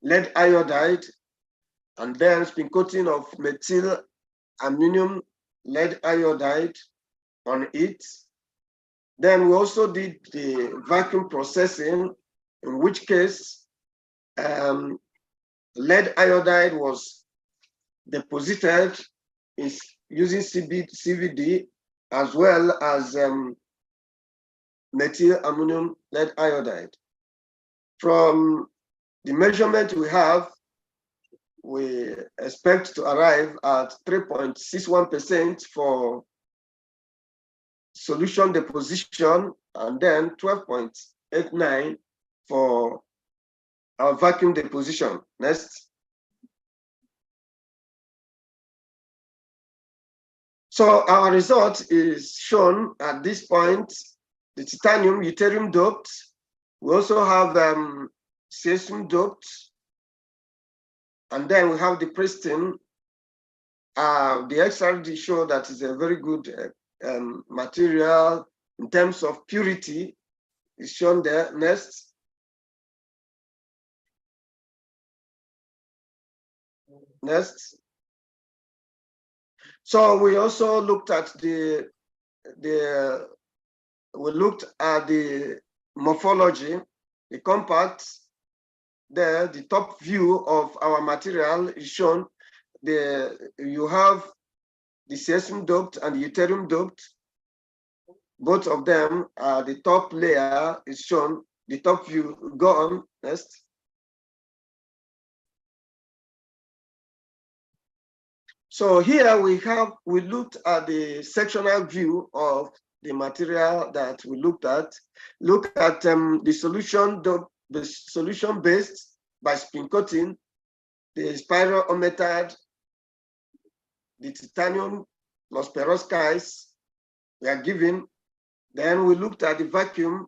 lead iodide, and then spin coating of methyl ammonium lead iodide on it. Then we also did the vacuum processing, in which case lead iodide was deposited using CVD, as well as methyl ammonium lead iodide. From the measurement we have, we expect to arrive at 3.61% for solution deposition, and then 12.89 for our vacuum deposition. Next. So our result is shown at this point. The titanium, deuterium doped. We also have cesium doped, and then we have the pristine. The XRD show that is a very good material in terms of purity is shown there. Next. Next. So we also looked at the morphology, the compact. There, the top view of our material is shown. You have the cesium doped and the deuterium doped. Both of them, the top layer is shown, the top view. Go on, next. So here we looked at the sectional view of the material that we looked at. Look at the solution based by spin coating, the spiral method, the titanium plus perovskites we are given. Then we looked at the vacuum,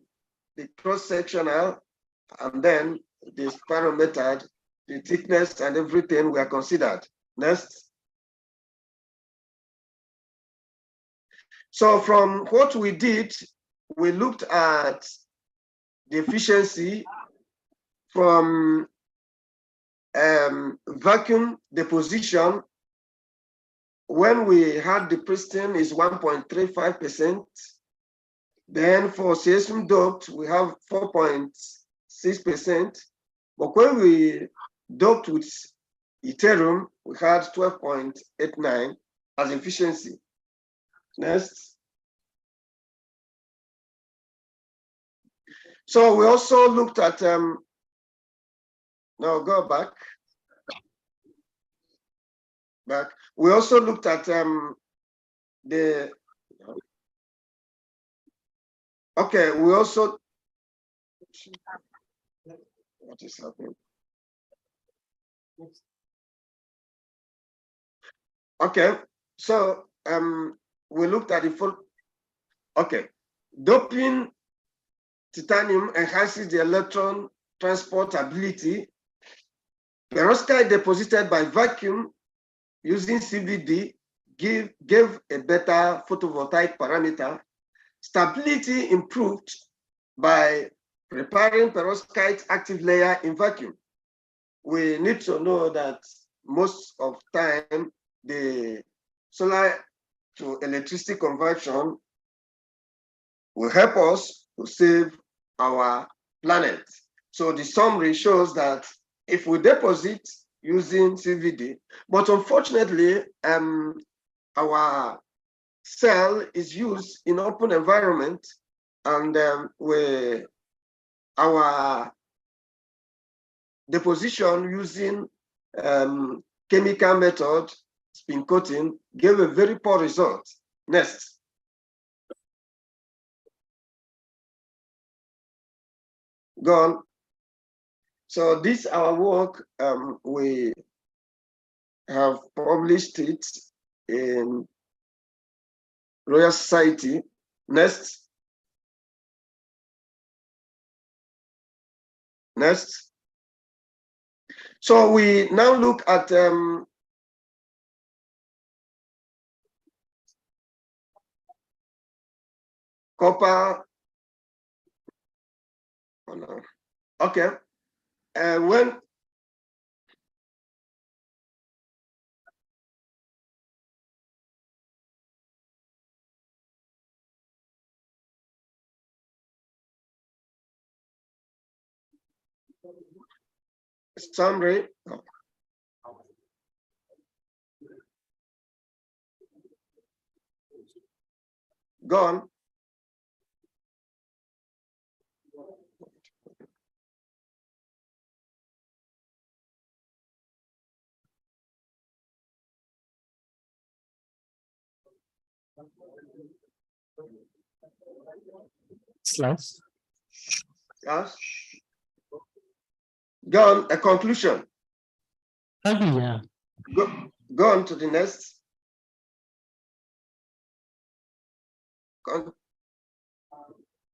the cross-sectional, and then the spiral method, the thickness and everything we are considered. Next. So from what we did, we looked at the efficiency from vacuum deposition. When we had the pristine is 1.35%. Then for cesium doped, we have 4.6%. But when we doped with deuterium, we had 12.89 as efficiency. Next. So we also looked at, no, go back. We also looked at we also, what is happening? Okay, so we looked at the full. Okay, doping titanium enhances the electron transport ability. Perovskite deposited by vacuum using CVD gave a better photovoltaic parameter. Stability improved by preparing perovskite active layer in vacuum. We need to know that most of time, the solar to electricity conversion will help us to save our planet. So the summary shows that if we deposit using CVD, but unfortunately, our cell is used in open environment, and our deposition using chemical method, spin coating, gave a very poor result. Next. Go on. So this our work, we have published it in Royal Society. Next. Next. So we now look at copper. Oh, no. Okay. When summary. Go on. Slides. Yes. Go on. A conclusion. Yeah. Go on to the next.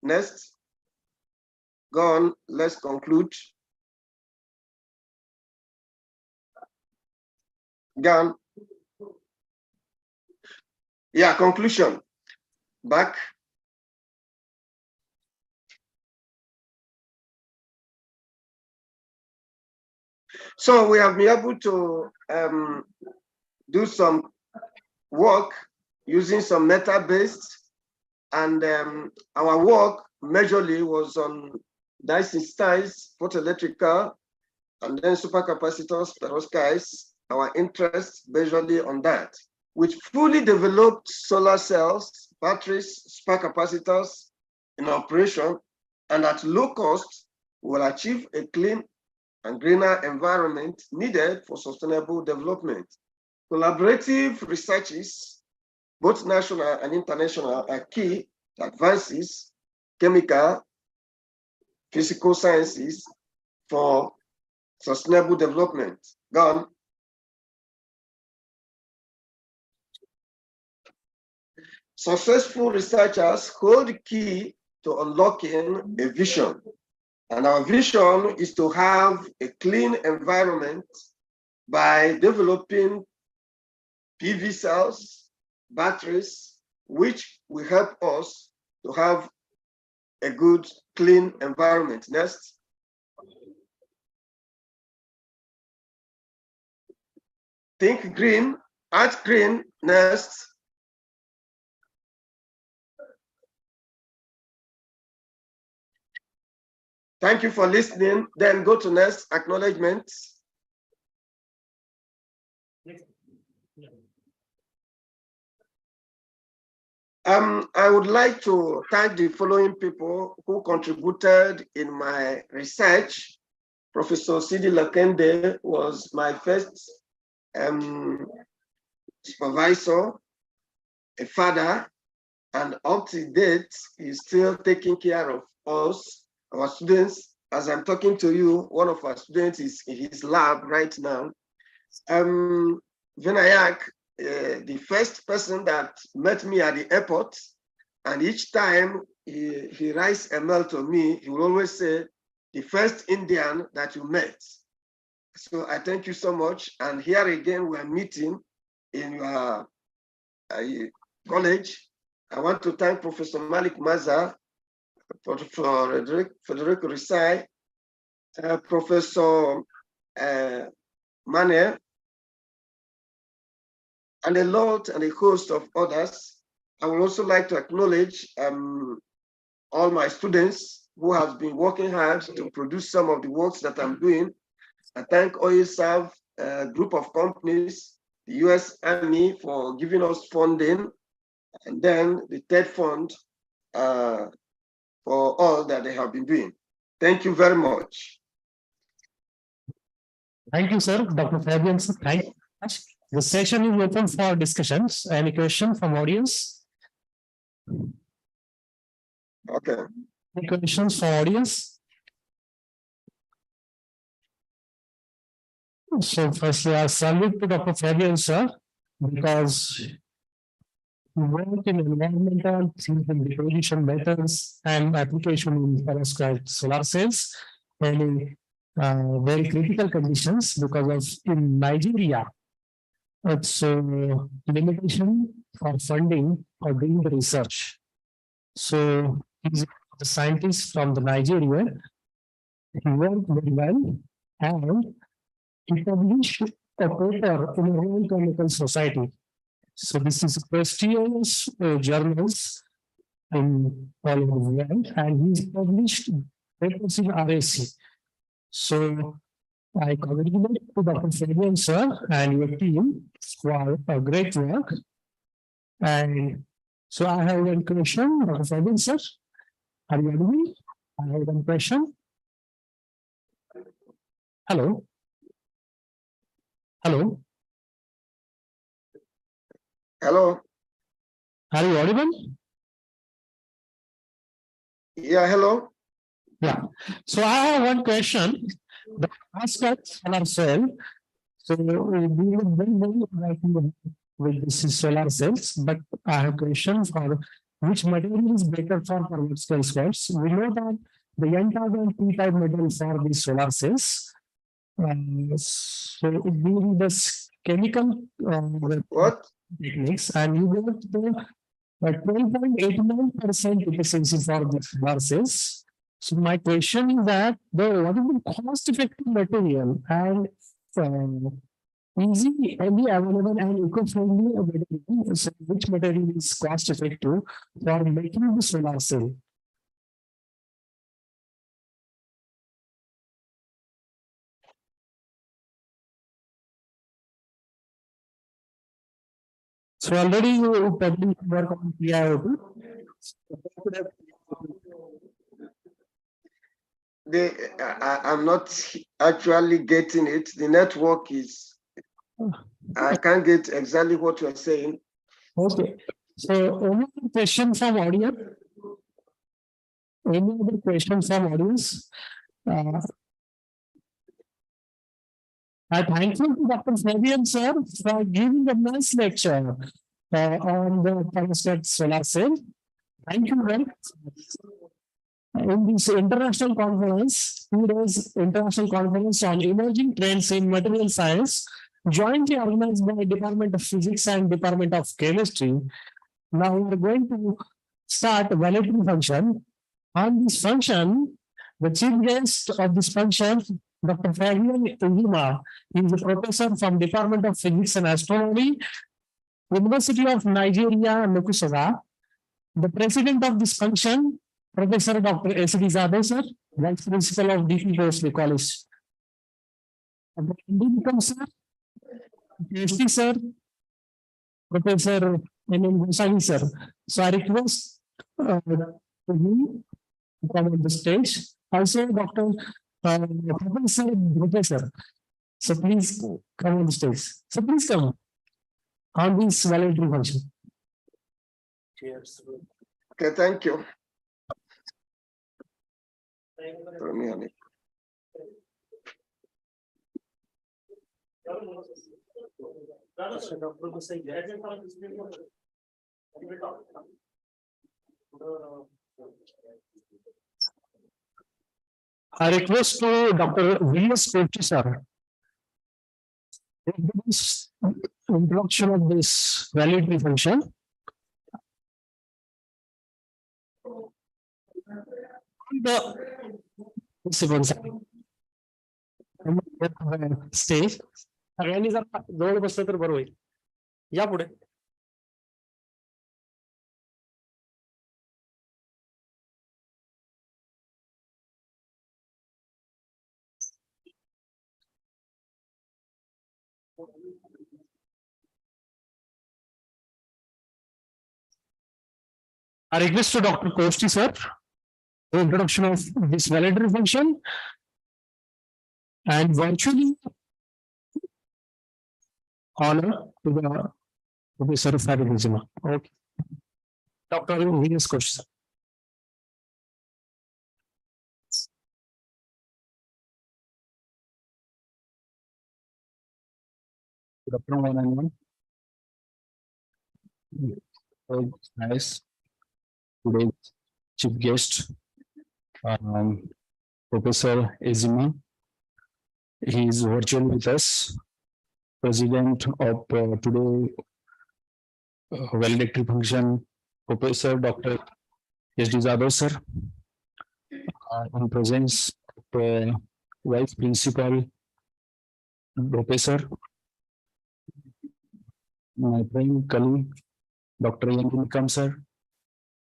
Next. Go on. Let's conclude. Go on. Yeah, conclusion. Back. So we have been able to do some work using some metal-based, and our work majorly was on dye-sensitized photoelectrical and then supercapacitors, perovskites. Our interest majorly on that. With fully developed solar cells, batteries, supercapacitors in operation, and at low cost, will achieve a clean and greener environment needed for sustainable development. Collaborative researches, both national and international, are key to advances chemical, physical sciences for sustainable development. Gone. Successful researchers hold the key to unlocking a vision. And our vision is to have a clean environment by developing PV cells, batteries, which will help us to have a good, clean environment. Next. Think green, act green. Next. Thank you for listening. Then go to next, acknowledgements. I would like to thank the following people who contributed in my research. Professor Sidi Lakende was my first supervisor, a father, and up to date, he's still taking care of us, our students, as I'm talking to you, one of our students is in his lab right now. Vinayak, the first person that met me at the airport, and each time he writes a mail to me, he will always say, the first Indian that you met. So I thank you so much. And here again, we're meeting in your college. I want to thank Professor Malik Maza, Frederick Risai, Professor Mane, and a lot and a host of others. I would also like to acknowledge all my students who have been working hard to produce some of the works that I'm doing. I thank OISAV, a group of companies, the US Army for giving us funding, and then the TED Fund for all that they have been doing. Thank you very much. Thank you, sir. Dr. Fabian, sir. Thank you. The session is open for discussions. Any question from audience? Okay. Any questions from audience? So firstly, I salute to Dr. Fabian, sir, because he worked in environmental, deposition methods and application in perovskite solar cells and very critical conditions because of in Nigeria. It's a limitation for funding or doing the research. So he's the scientist from the Nigeria. He worked very well and he published a paper in the Royal Chemical Society. So this is prestigious journals in all over the world, and he's published papers in RAC. So I congratulate to Dr. Fabian, sir, and your team for a great work. And so I have one question, Dr. Fabian, sir. Are you audible? I have one question. Hello. Hello. Hello. Are you audible? Yeah, hello. Yeah. So I have one question. The aspect solar cell. So we will very with this solar cells, but I have a question for which material is better for perovskite cells. We know that the N-type and P-type material for these solar cells. So during this chemical What? techniques, and you got the 12.89% efficiency for the solar cells. So my question is that what is the cost-effective material and easy, available and eco-friendly material? So which material is cost-effective for making the solar cell? So already you published work on PiO2. I'm not actually getting it. The network is, I can't get exactly what you're saying. Okay. So any other question from audience? Any other questions from audience? I thank you to Dr. Fabian, sir, for giving a nice lecture on the perovskite solar cell. Thank you very much. In this international conference, 2 days international conference on emerging trends in material science, jointly organized by Department of Physics and Department of Chemistry. Now we are going to start a validity function. On this function, the chief guest of this function, Dr. Fabian Ujima, is a professor from Department of Physics and Astronomy, University of Nigeria, Lokosaga. The president of this function, Professor Dr. S.D. Zadeh, sir, Vice Principal of DP Bosley College. Sir, PhD, sir, Professor N.M. Goswami, sir. So I request him to come on the stage. Also, Dr. Professor. So please come on the stage. So please come on this validity function. Cheers. Okay, thank you. I request to Dr. V.S. Kochi, sir. This introduction of this validity function. Stage. सगळ्यांनी जर जवळ बसलं तर बरं होईल. या पुढे. I request to Dr. Kosti, sir, the introduction of this validatory function and virtually honor to the Professor Farid Nizima. Okay. Dr. V.S. Kosti, sir. Good afternoon, everyone. So nice. Today's chief guest, Professor Ezima. He is virtually with us, president of today validatory function, Professor Dr. S.D. Jadhav, sir. In presence of Vice Principal, Professor, my friend, colleague, Dr. Yankin Kam, sir.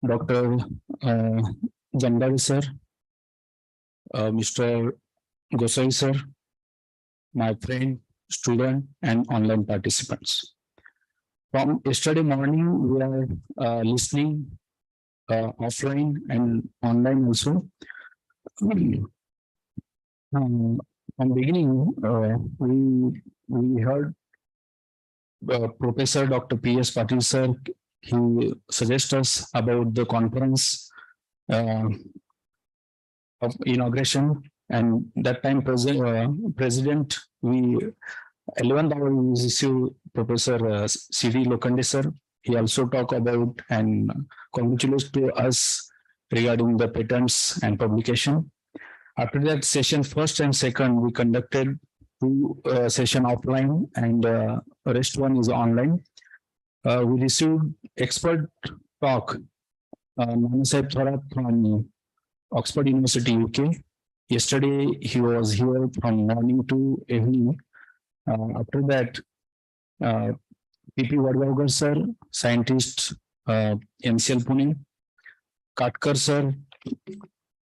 Dr. Jandavi, sir, Mr. Gosai, sir, my friend, student, and online participants. From yesterday morning, we are listening offline and online also. From beginning, we heard Professor Dr. P.S. Patil, sir. He suggests us about the conference of inauguration, and that time president, we 11th hour we received Professor C.D. Lokande, sir. He also talked about and congratulates to us regarding the patents and publication. After that session, first and second, we conducted two session offline, and rest one is online. We received expert talk, Nana Sahib Thorat from Oxford University, UK. Yesterday, he was here from morning to evening. After that, P.P. Vadgaonkar, sir, scientist, MCL Pune, Katkar, sir.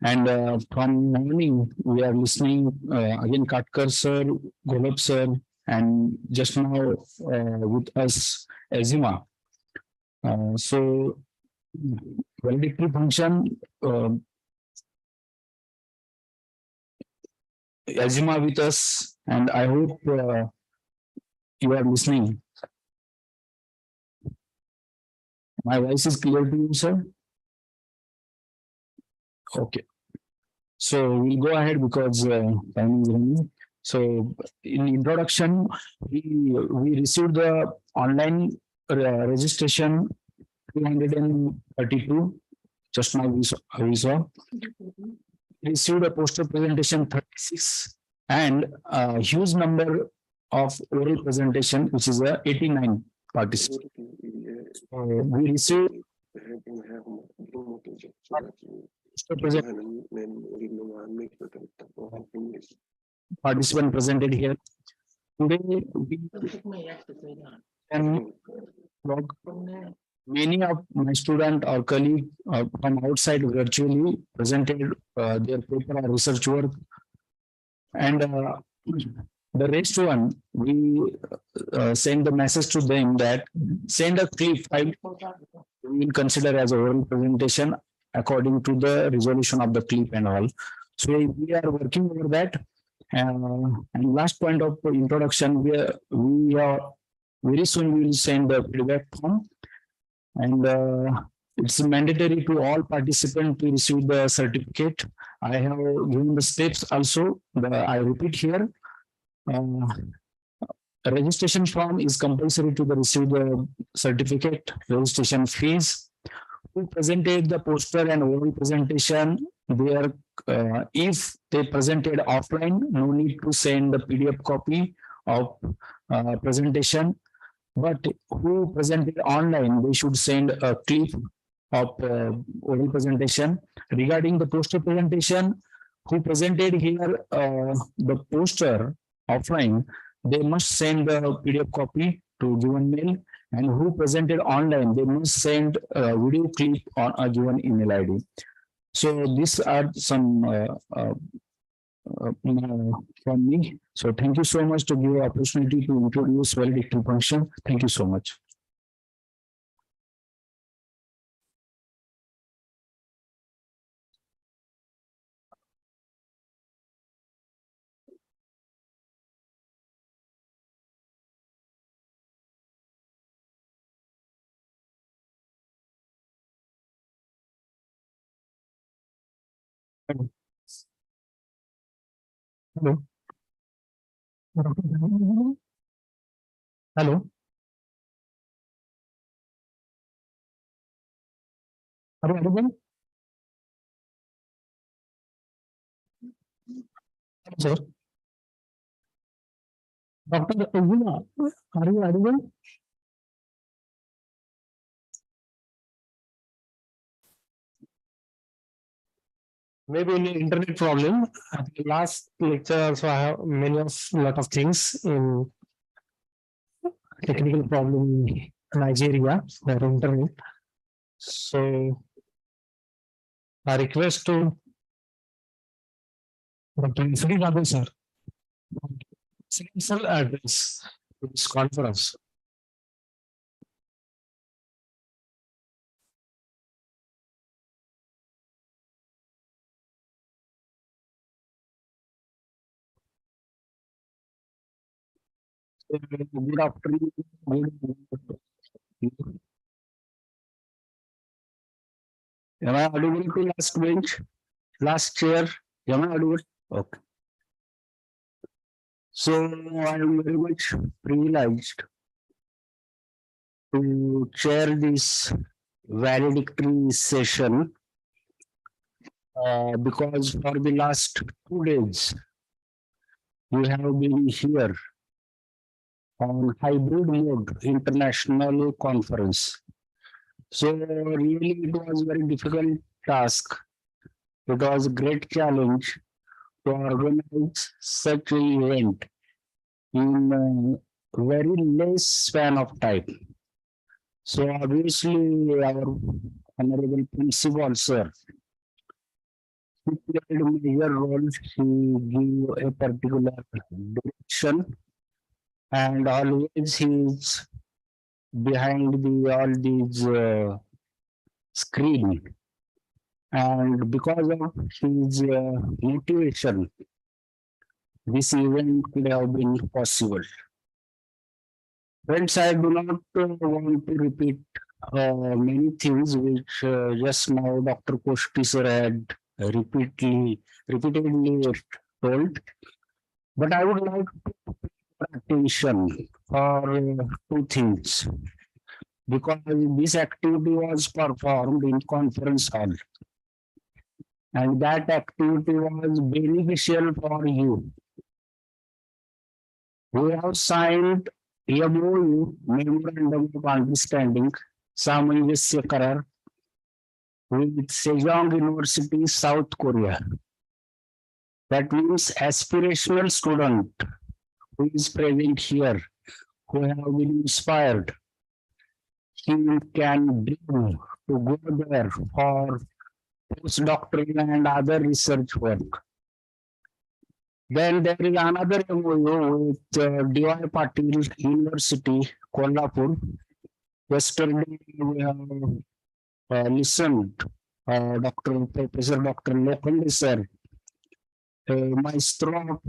And from morning, we are listening again Katkar, sir, Golab, sir, and just now with us, Ezima. So, validatory function, Ezima with us, and I hope you are listening. My voice is clear to you, sir? Okay. So we'll go ahead because time is running. So in introduction, we received the online registration 332. Just now we saw. Received a poster presentation 36 and a huge number of oral presentation, which is 89 participants. We received participant presented here. Today, we can log many of my student or colleague from outside virtually presented their paper or research work. And the rest one, we send the message to them that send a clip file we will consider as a oral presentation according to the resolution of the clip and all. So we are working over that. And last point of introduction, we are very soon we will send the feedback form, and it's mandatory to all participants to receive the certificate I have given the steps also. I repeat here. A registration form is compulsory to the receive the certificate, registration fees. Who presented the poster and oral presentation, there, if they presented offline, no need to send the PDF copy of presentation. But who presented online, they should send a clip of oral presentation. Regarding the poster presentation, who presented here the poster offline, they must send the PDF copy to given mail, and who presented online, they must send a video clip on a given email ID. So these are some from me. So thank you so much to give opportunity to introduce valedictory function. Thank you so much. Hello. Hello. Are you audible? Sir. Dr. Ujjwala, are you audible? Maybe in internet problem. At the last lecture also I have lot of things in technical problem in Nigeria, their internet. So I request to Dr. Sri Radha sir. Sir address this conference. Good afternoon. Am I audible to last bench? Last chair? Am I audible? Okay. So I am very much privileged to chair this valedictory session because for the last 2 days we have been here on hybrid mode international conference. So really it was very difficult task. It was a great challenge to organize such an event in a very less span of time. So obviously our honorable principal sir, he played a major role. He gave a particular direction, and always he is behind all these screen. And because of his motivation, this event could have been possible. Friends, I do not want to repeat many things which just now Dr. Koshti sir had repeatedly told. But I would like to pay attention for 2 things, because this activity was performed in conference hall, and that activity was beneficial for you. We have signed MOU, Memorandum of Understanding, Samanjasya Karar, with Sejong University, South Korea. That means aspirational student who is present here, who have been inspired, he can dream to go there for postdoctoral and other research work. Then there is another MOU with D.Y. Patil University, Kolhapur. Yesterday we have listened Professor Dr. Lokhande sir, maestro of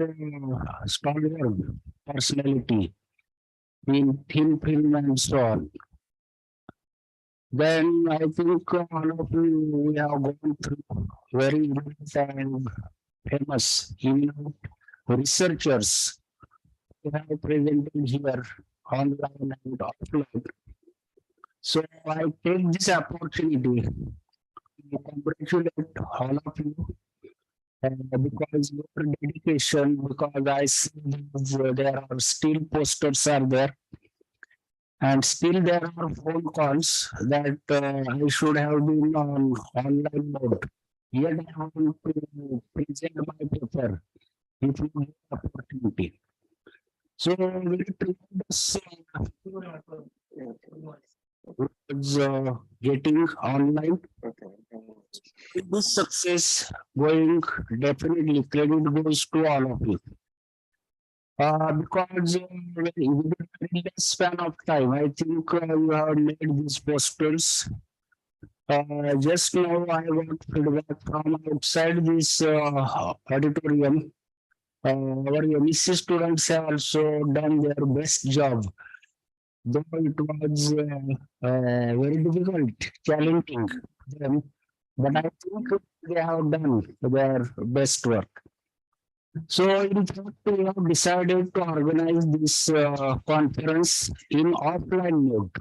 stalwart personality in thin film and so on. Then I think all of you, we have gone through very great and famous eminent researchers who have presented here online and offline. So I take this opportunity to congratulate all of you because your dedication, because I see there are still posters are there. And still there are phone calls that I should have been on online mode. Yet I want to present my paper if you give opportunity. So very tremendous was getting online. With this success going, definitely credit goes to all of you. Because within a very less span of time, I think you have made these posters. Just now I got feedback from outside this auditorium. Our MSc students have also done their best job, though it was very difficult, challenging them, but I think they have done their best work. So in fact, we have decided to organize this conference in offline mode.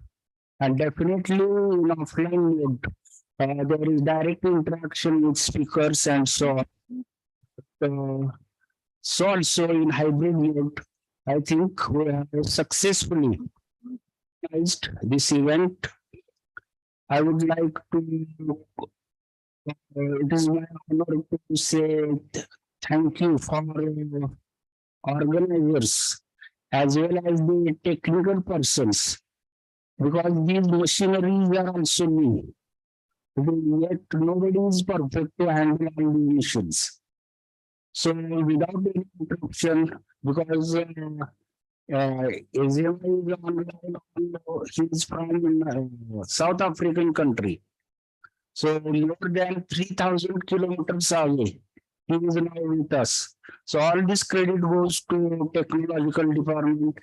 And definitely in offline mode, there is direct interaction with speakers and so on. So also in hybrid mode, I think we have successfully organized this event. I would like to, it is my honor to say thank you for organizers as well as the technical persons, because these machineries are also new. Yet nobody is perfect to handle all the missions. So without any interruption, because Azima is online, he is from South African country. So more than 3,000 kilometers away, he is now with us. So all this credit goes to technological department,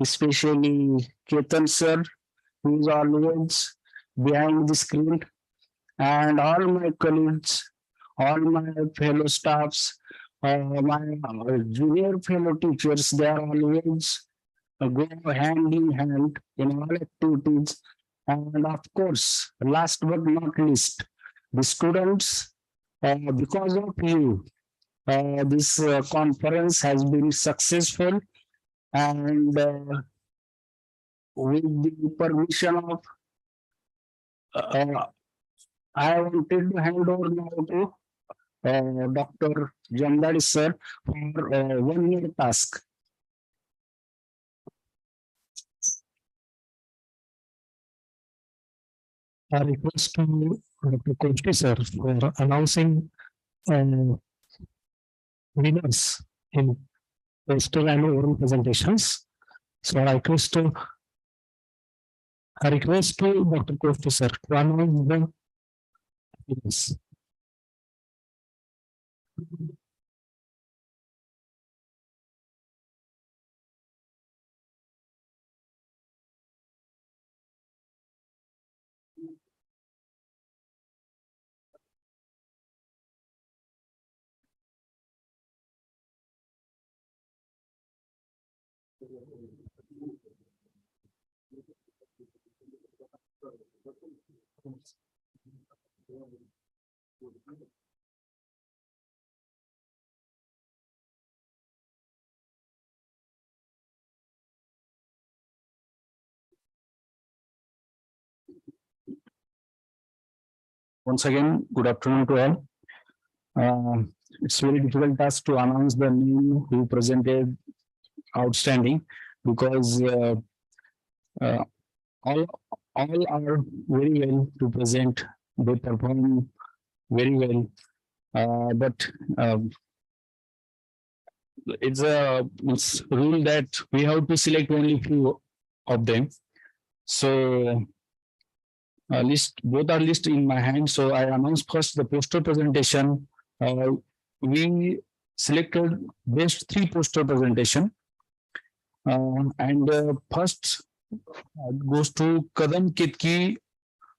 especially Ketan sir, who is always behind the screen, and all my colleagues, all my fellow staffs, my junior fellow teachers, they are always go hand in hand in all activities. And of course, last but not least, the students, because of you, this conference has been successful, and with the permission of I wanted to hand over now to Dr. Jamdari sir for 1 year task. I request to Dr. Koshti sir for announcing winners in poster and oral presentations. So I request to Dr. Koshti sir to announce the winners. Once again, good afternoon to all. It's very difficult task to announce the name who presented outstanding, because all are very well to present. They perform very well, but it's a rule that we have to select only few of them. So list, both are list in my hand. So I announce first the poster presentation. We selected best 3 poster presentation, and first goes to Kadam Ketki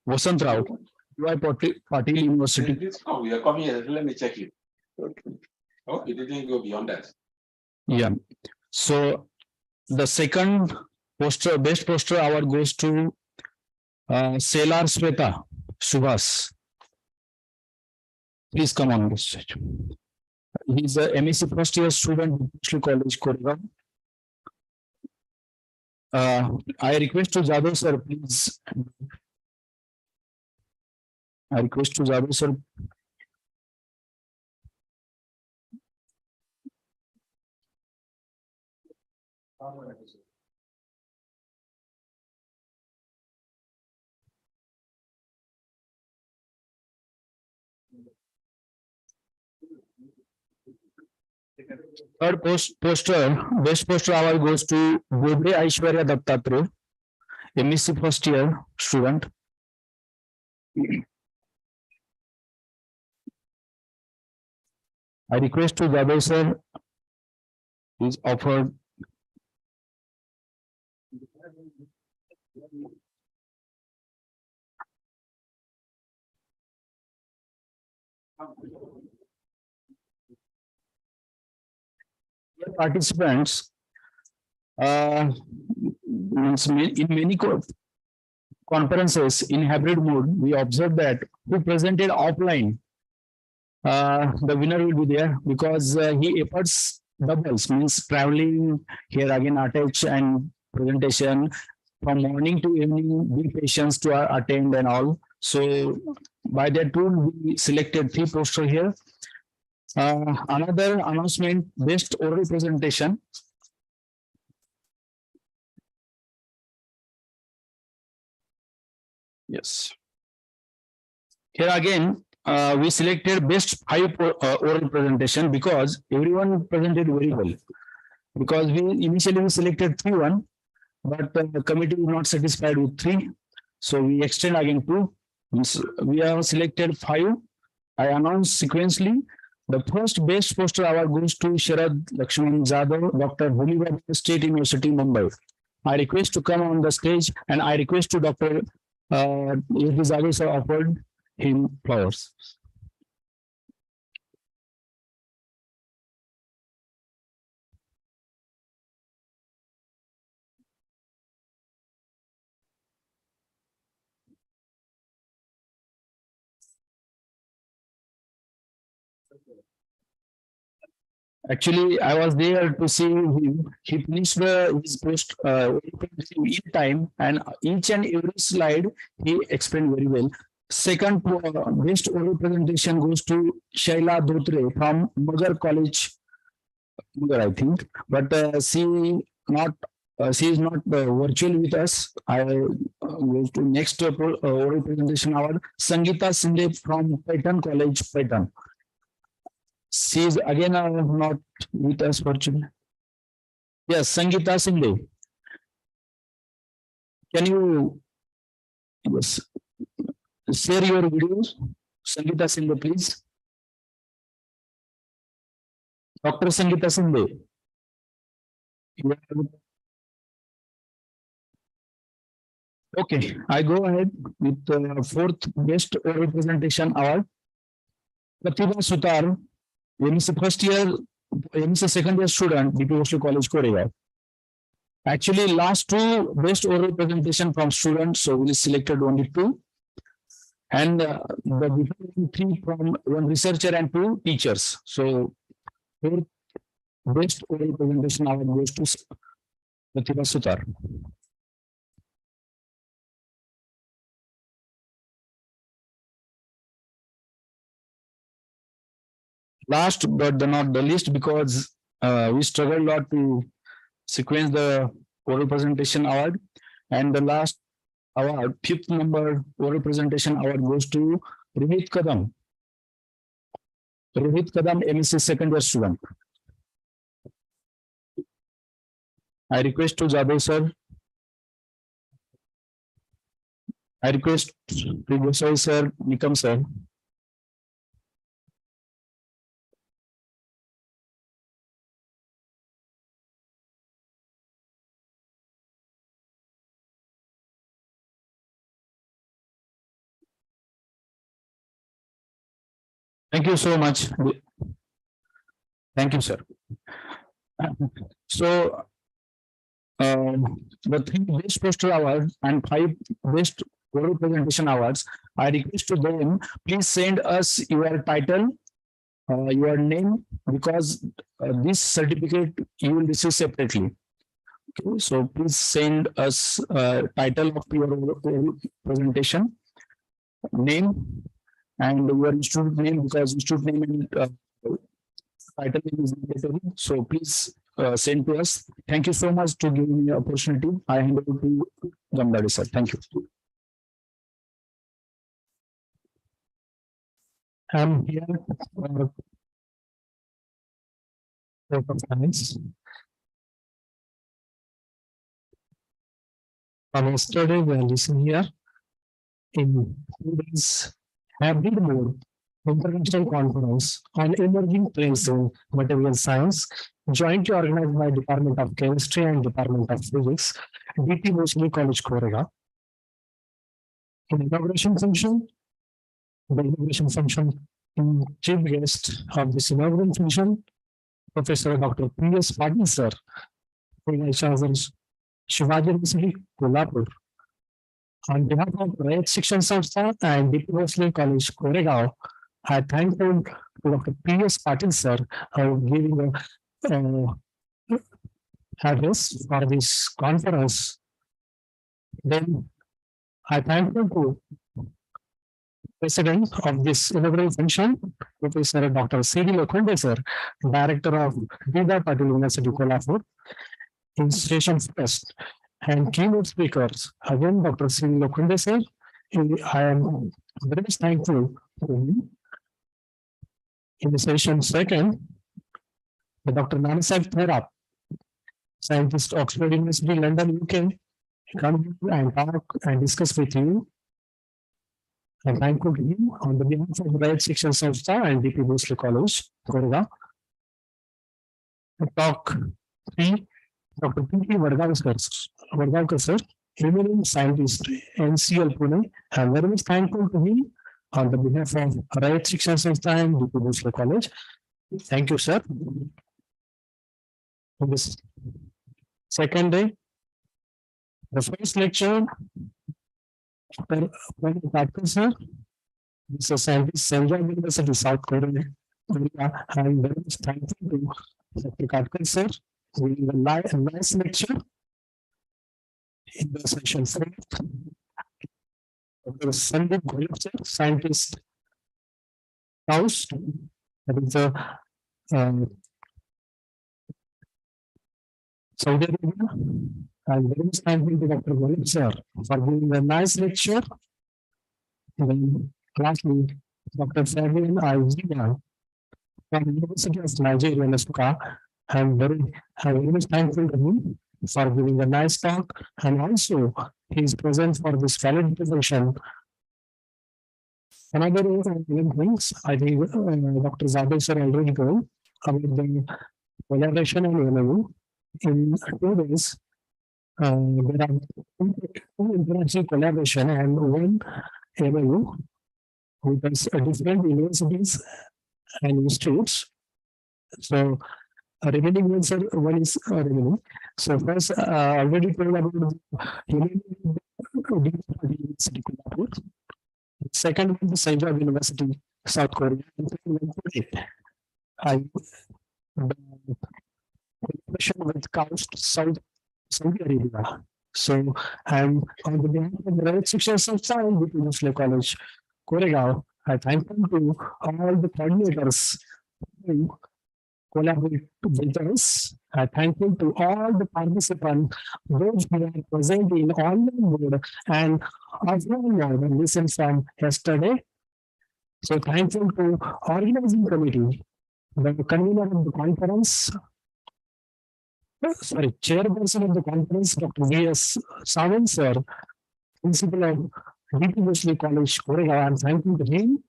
Vasant Rao, DY Patil University. Please come, we are coming here. Let me check you. Okay. Oh, it didn't go beyond that. Yeah. So the second poster, best poster award goes to Selar Sweta Subhas. Please come on the stage. He's a MEC first year student, Bhubaneswar College, Koregaon. I request to Jadhav sir, please. I request to Jadhav sir. Third poster, best poster award goes to Bobre Aishwarya Dattatre, MEC first year student. I request to Jadhav sir is offered. Participants in many conferences in hybrid mode, we observe that who presented offline, the winner will be there because he efforts doubles, means traveling here again, attach and presentation from morning to evening, be patient to attend and all. So by that rule, we selected 3 poster here. Another announcement, best oral presentation. Yes. Here again, we selected best 5 oral presentation because everyone presented very well. Because we initially selected 3-1, but the committee was not satisfied with 3. So we extend again 2. We have selected 5. I announce sequentially. The first best poster award goes to Sharad Lakshman Jadhav, Dr. Homi Bhabha State University, Mumbai. I request to come on the stage and I request to Dr. Jadhav sir offered him flowers. Actually, I was there to see him. He finished his post in time, and each and every slide he explained very well. Second best oral presentation goes to Shaila Dhotre from Magar College, Magar, I think, but she is not virtual with us. I go to next oral presentation award. Sangeeta Sinde from Paitan College, Paitan. She is again not with us virtually. Yes, Sangeeta Sinde. Can you share your videos? Sangeeta Sinde, please. Dr. Sangeeta Sinde. Okay, I go ahead with the 4th best oral presentation award. Pratibha Sutar, MEC first year, MEC second year student, DP College, Korea. Actually, last 2 best oral presentation from students, so we selected only 2. And the different 3 from 1 researcher and 2 teachers. So, 4th best oral presentation award goes to Pratibha Sutar. Last but not the least, because we struggled a lot to sequence the oral presentation award, and the last award, 5th number oral presentation award goes to Rohit Kadam. Rohit Kadam, MEC second year student. I request to Jadhav sir. I request Prabhasai sir, Nikam sir. Thank you so much. Thank you, sir. So, the three best poster awards and five best oral presentation awards, I request to them, please send us your title, your name, because this certificate you will receive separately. Okay, so please send us title of your oral presentation, name, and your institute name, because institute name and title name is mandatory. So please send to us. Thank you so much to giving me the opportunity. I hand over to Gamdari sir. Thank you. I'm here for science. From yesterday, we are listening here in today's hybrid mode international conference on emerging trends in material science, jointly organized by Department of Chemistry and Department of Physics, DT Bhosle College, Korea. In inauguration function, the inauguration function chief guest of this inaugural function, Professor Dr. P.S. Patil sir, Vice Chancellor Shivaji University, Kolhapur. On behalf of Rayat Shikshan Samstha and DP Bhosle College, Koregaon, I thank you to Dr. P.S. Patil sir for giving a address for this conference. Then I thank you to President of this inaugural function, Professor Dr. C.D. Lokhande sir, Director of Dida Patil University, Kolhapur, in session first. And keynote speakers, again, Dr. C.D. Lokhande sir. I am very much thankful to him. In the session second, Dr. Nanasaheb Therap, scientist, Oxford University, London, UK, come and talk and discuss with you. And thank you to him on the behalf of Rayat Shikshan Samstha and DP Bhosle College, Korea. Talk 3, Dr. P.P. Vargaonkar sir, eminent scientist, NCL Pune. I am very much thankful to him on the behalf of Rayat Shikshan Samstha and DP Bhosle College. Thank you, sir. On this second day, the first lecture, Dr. Patil sir, this is a scientist, Sejong University, South Korea. I am very much thankful to Dr. Patil sir, giving a nice lecture in the session 4. Dr. Sandeep Goyal sir, scientist, House, that is a Saudi Arabia. I'm very much thankful to Dr. Goyal sir for giving a nice lecture. Then lastly, Dr. Fabian Aizia from the University of Nigeria, Nsukka. I'm very much thankful to him for giving a nice talk, and also he is present for this valid presentation. Another things, I think Dr. Zadeh sir already told about the collaboration and MOU. In 2 days, there are two international collaboration and one MOU with different universities and institutes. So remaining ones are one is remaining. So first, already told about University Kolhapur. Second one, the Sejong University, South Korea. I collaboration with Coast Saudi Arabia. So I'm on the behalf of the Rayat Shikshan Samstha and DP Bhosle College, Koregaon. I thank you to all the coordinators who collaborate with us. I thank you to all the participants, those who are present in online mode and offline mode and listen from yesterday. So thank you to organizing committee, the convener of the conference, chairperson of the conference, Dr. V.S. Sawant sir, principal of DP Bhosle College, Korea. I'm thankful to him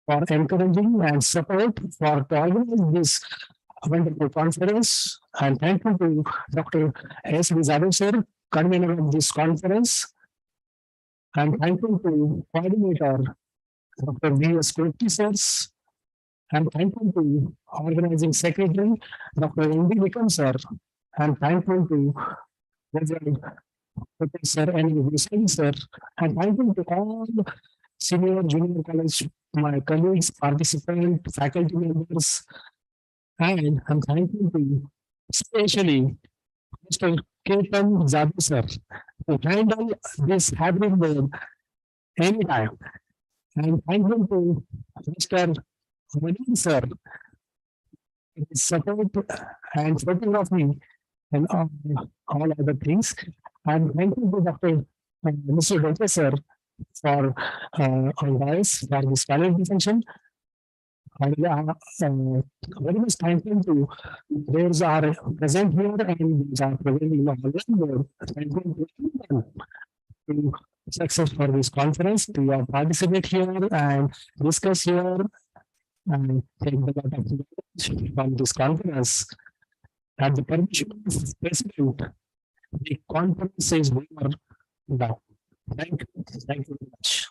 for encouraging and support for to organize this wonderful conference. And thank you to Dr. S. Zadeh sir, convener of this conference. And thank you to coordinator, Dr. V.S. Kurti sirs, I'm thankful to organizing secretary, Dr. N.D. Vikram sir. I'm thankful to President Professor N. Hussain sir. I'm thankful to all senior, junior college, my colleagues, participants, faculty members. And I'm thankful to especially Mr. Ketan Jadhav sir to handle this hybrid mode anytime. I'm thankful to Mr. Madin sir for his support and photography and all other things. I'm thankful to Dr. Mr. Dr. sir for on bias for this panel function. And very much thankful to those are present here and those are present in the online board. Thankful to everyone to success for this conference, to participate here and discuss here and take the lot of knowledge from this conference. At the permission of the President, the conference is over now. Thank you very much.